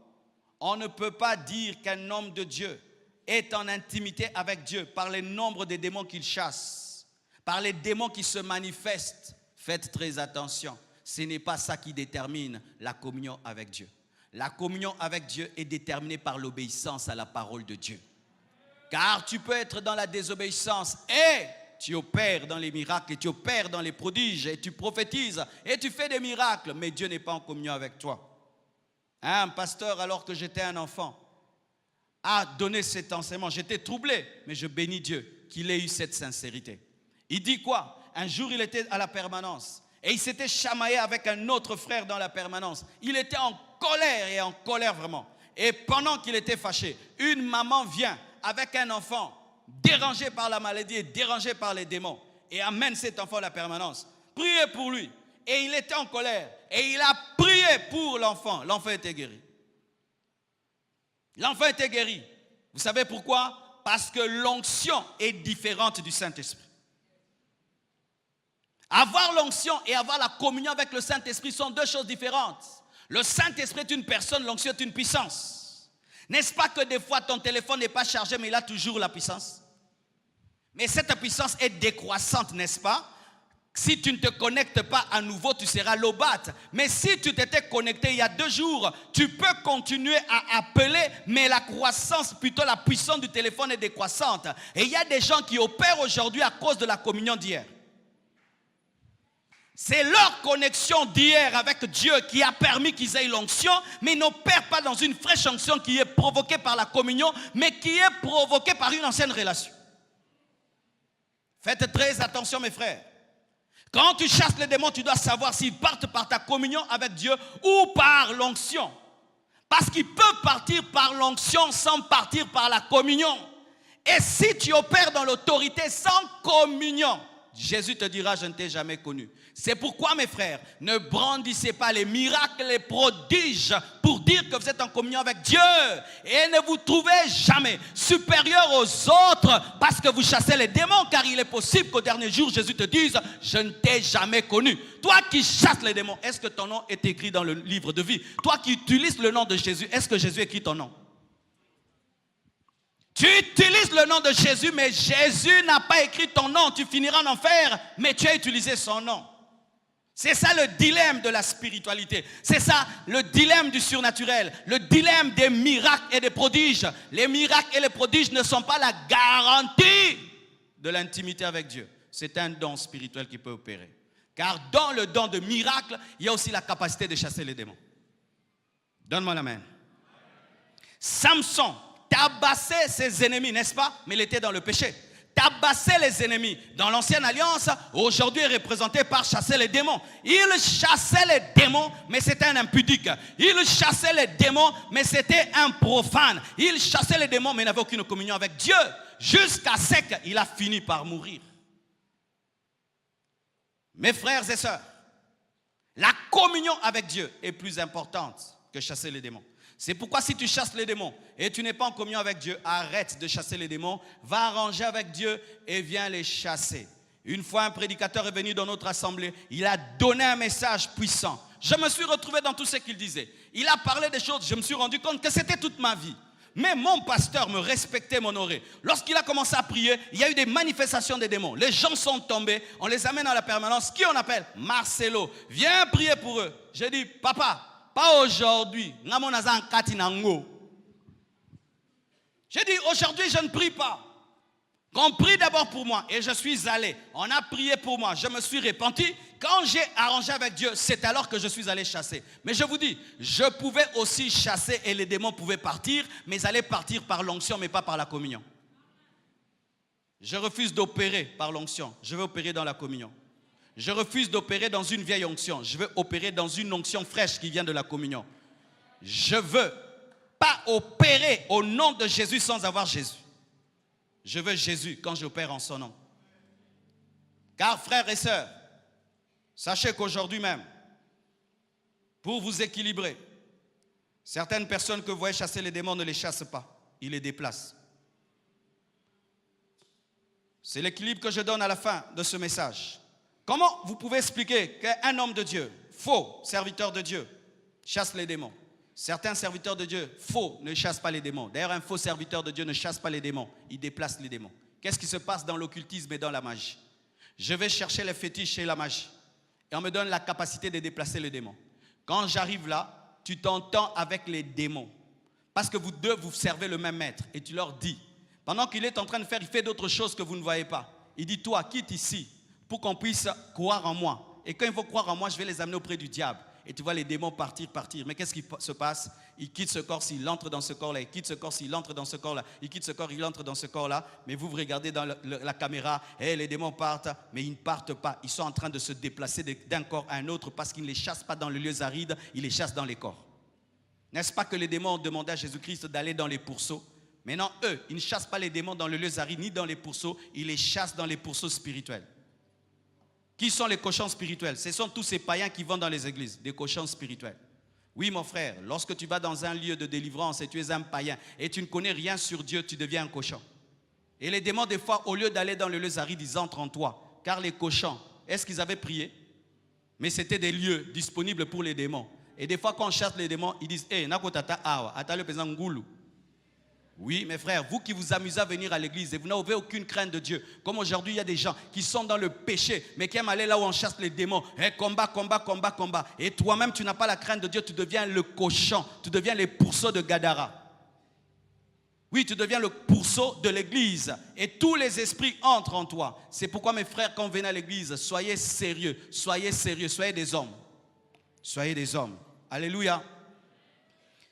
on ne peut pas dire qu'un homme de Dieu est en intimité avec Dieu par le nombre de démons qu'il chasse, par les démons qui se manifestent. Faites très attention, ce n'est pas ça qui détermine la communion avec Dieu. La communion avec Dieu est déterminée par l'obéissance à la parole de Dieu. Car tu peux être dans la désobéissance et tu opères dans les miracles et tu opères dans les prodiges et tu prophétises et tu fais des miracles, mais Dieu n'est pas en communion avec toi. Un pasteur, alors que j'étais un enfant, a donné cet enseignement. J'étais troublé, mais je bénis Dieu qu'il ait eu cette sincérité. Il dit quoi? Un jour, il était à la permanence et il s'était chamaillé avec un autre frère dans la permanence. Il était en colère vraiment. Et pendant qu'il était fâché, une maman vient avec un enfant dérangé par la maladie et dérangé par les démons et amène cet enfant à la permanence. Priez pour lui. Et il était en colère et il a prié pour l'enfant. L'enfant était guéri. L'enfant était guéri. Vous savez pourquoi? Parce que l'onction est différente du Saint-Esprit. Avoir l'onction et avoir la communion avec le Saint-Esprit sont deux choses différentes. Le Saint-Esprit est une personne, l'onction est une puissance. N'est-ce pas que des fois ton téléphone n'est pas chargé mais il a toujours la puissance? Mais cette puissance est décroissante, n'est-ce pas? Si tu ne te connectes pas à nouveau, tu seras lobat. Mais si tu t'étais connecté il y a 2 jours, tu peux continuer à appeler, mais la croissance, plutôt la puissance du téléphone est décroissante. Et il y a des gens qui opèrent aujourd'hui à cause de la communion d'hier. C'est leur connexion d'hier avec Dieu qui a permis qu'ils aient l'onction, mais ils n'opèrent pas dans une fraîche onction qui est provoquée par la communion, mais qui est provoquée par une ancienne relation. Faites très attention mes frères. Quand tu chasses les démons, tu dois savoir s'ils partent par ta communion avec Dieu ou par l'onction. Parce qu'ils peuvent partir par l'onction sans partir par la communion. Et si tu opères dans l'autorité sans communion, Jésus te dira, je ne t'ai jamais connu. C'est pourquoi mes frères, ne brandissez pas les miracles, les prodiges pour dire que vous êtes en communion avec Dieu. Et ne vous trouvez jamais supérieur aux autres parce que vous chassez les démons. Car il est possible qu'au dernier jour, Jésus te dise, je ne t'ai jamais connu. Toi qui chasses les démons, est-ce que ton nom est écrit dans le livre de vie? Toi qui utilises le nom de Jésus, est-ce que Jésus écrit ton nom? Tu utilises le nom de Jésus, mais Jésus n'a pas écrit ton nom. Tu finiras en enfer, mais tu as utilisé son nom. C'est ça le dilemme de la spiritualité. C'est ça le dilemme du surnaturel. Le dilemme des miracles et des prodiges. Les miracles et les prodiges ne sont pas la garantie de l'intimité avec Dieu. C'est un don spirituel qui peut opérer. Car dans le don de miracle, il y a aussi la capacité de chasser les démons. Donne-moi la main. Samson tabassait ses ennemis, n'est-ce pas? Mais il était dans le péché. Tabasser les ennemis. Dans l'ancienne alliance, aujourd'hui est représenté par chasser les démons. Il chassait les démons, mais c'était un impudique. Il chassait les démons, mais c'était un profane. Il chassait les démons, mais il n'avait aucune communion avec Dieu. Jusqu'à sec, il a fini par mourir. Mes frères et sœurs, la communion avec Dieu est plus importante que chasser les démons. C'est pourquoi si tu chasses les démons et tu n'es pas en communion avec Dieu, arrête de chasser les démons, va arranger avec Dieu et viens les chasser. Une fois, un prédicateur est venu dans notre assemblée. Il a donné un message puissant. Je me suis retrouvé dans tout ce qu'il disait. Il a parlé des choses, je me suis rendu compte que c'était toute ma vie. Mais mon pasteur me respectait, m'honorait. Lorsqu'il a commencé à prier, il y a eu des manifestations des démons. Les gens sont tombés, on les amène à la permanence. Qui on appelle? Marcelo. Viens prier pour eux. J'ai dit, papa, pas aujourd'hui. J'ai dit, aujourd'hui, je ne prie pas. Qu'on prie d'abord pour moi. Et je suis allé. On a prié pour moi. Je me suis repenti. Quand j'ai arrangé avec Dieu, c'est alors que je suis allé chasser. Mais je vous dis, je pouvais aussi chasser et les démons pouvaient partir, mais ils allaient partir par l'onction, mais pas par la communion. Je refuse d'opérer par l'onction. Je veux opérer dans la communion. Je refuse d'opérer dans une vieille onction. Je veux opérer dans une onction fraîche qui vient de la communion. Je veux pas opérer au nom de Jésus sans avoir Jésus. Je veux Jésus quand j'opère en son nom. Car frères et sœurs, sachez qu'aujourd'hui même, pour vous équilibrer, certaines personnes que vous voyez chasser les démons ne les chassent pas, ils les déplacent. C'est l'équilibre que je donne à la fin de ce message. Comment vous pouvez expliquer qu'un homme de Dieu, faux serviteur de Dieu, chasse les démons? Certains serviteurs de Dieu, faux, ne chassent pas les démons. D'ailleurs, un faux serviteur de Dieu ne chasse pas les démons. Il déplace les démons. Qu'est-ce qui se passe dans l'occultisme et dans la magie? Je vais chercher les fétiches chez la magie. Et on me donne la capacité de déplacer les démons. Quand j'arrive là, tu t'entends avec les démons. Parce que vous deux, vous servez le même maître. Et tu leur dis, pendant qu'il est en train de faire, il fait d'autres choses que vous ne voyez pas. Il dit, toi, quitte ici pour qu'on puisse croire en moi. Et quand ils vont croire en moi, je vais les amener auprès du diable. Et tu vois les démons partir. Mais qu'est-ce qui se passe? Il quitte ce corps s'il entre dans ce corps-là. Il quitte ce corps s'il entre dans ce corps-là. Il quitte ce corps, il entre dans ce corps-là. Mais vous regardez dans la caméra, et les démons partent, mais ils ne partent pas. Ils sont en train de se déplacer d'un corps à un autre parce qu'ils ne les chassent pas dans les lieux arides, ils les chassent dans les corps. N'est-ce pas que les démons ont demandé à Jésus-Christ d'aller dans les pourceaux? Maintenant, eux, ils ne chassent pas les démons dans les lieux arides ni dans les pourceaux, ils les chassent dans les pourceaux spirituels. Qui sont les cochons spirituels? Ce sont tous ces païens qui vont dans les églises, des cochons spirituels. Oui, mon frère, lorsque tu vas dans un lieu de délivrance et tu es un païen et tu ne connais rien sur Dieu, tu deviens un cochon. Et les démons, des fois, au lieu d'aller dans les lieux arides, ils entrent en toi. Car les cochons, est-ce qu'ils avaient prié? Mais c'était des lieux disponibles pour les démons. Et des fois, quand on chasse les démons, ils disent, hey, nakotata awa, ata le pesant ngulu. Oui, mes frères, vous qui vous amusez à venir à l'église et vous n'avez aucune crainte de Dieu. Comme aujourd'hui, il y a des gens qui sont dans le péché, mais qui aiment aller là où on chasse les démons. Hey, combat, combat, combat, combat. Et toi-même, tu n'as pas la crainte de Dieu, tu deviens le cochon. Tu deviens les pourceaux de Gadara. Oui, tu deviens le pourceau de l'église. Et tous les esprits entrent en toi. C'est pourquoi, mes frères, quand vous venez à l'église, soyez sérieux, soyez des hommes. Soyez des hommes. Alléluia.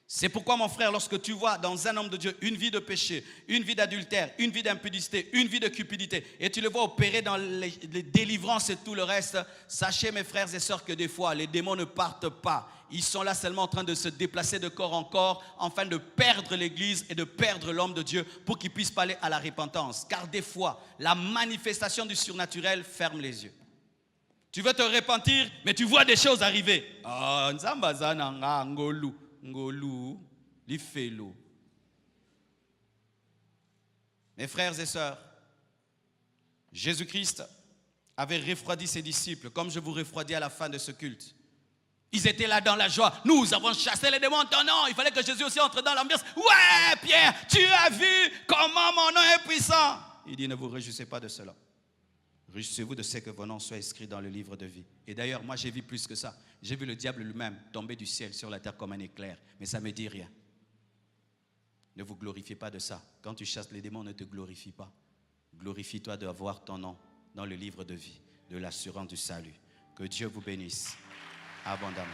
C'est pourquoi, mon frère, lorsque tu vois dans un homme de Dieu une vie de péché, une vie d'adultère, une vie d'impudicité, une vie de cupidité, et tu le vois opérer dans les délivrances et tout le reste, sachez, mes frères et sœurs, que des fois, les démons ne partent pas. Ils sont là seulement en train de se déplacer de corps en corps, afin de perdre l'église et de perdre l'homme de Dieu pour qu'il puisse pas aller à la repentance. Car des fois, la manifestation du surnaturel ferme les yeux. Tu veux te repentir, mais tu vois des choses arriver. Oh, Ngolu, l'ifelo. Mes frères et sœurs, Jésus-Christ avait refroidi ses disciples, comme je vous refroidis à la fin de ce culte. Ils étaient là dans la joie. Nous avons chassé les démons en ton nom. Il fallait que Jésus aussi entre dans l'ambiance. Ouais, Pierre, tu as vu comment mon nom est puissant. Il dit, ne vous réjouissez pas de cela. Réjouissez-vous de ce que vos noms soient inscrits dans le livre de vie. Et d'ailleurs, moi j'ai vu plus que ça. J'ai vu le diable lui-même tomber du ciel sur la terre comme un éclair. Mais ça ne me dit rien. Ne vous glorifiez pas de ça. Quand tu chasses les démons, ne te glorifie pas. Glorifie-toi d'avoir ton nom dans le livre de vie, de l'assurance du salut. Que Dieu vous bénisse abondamment.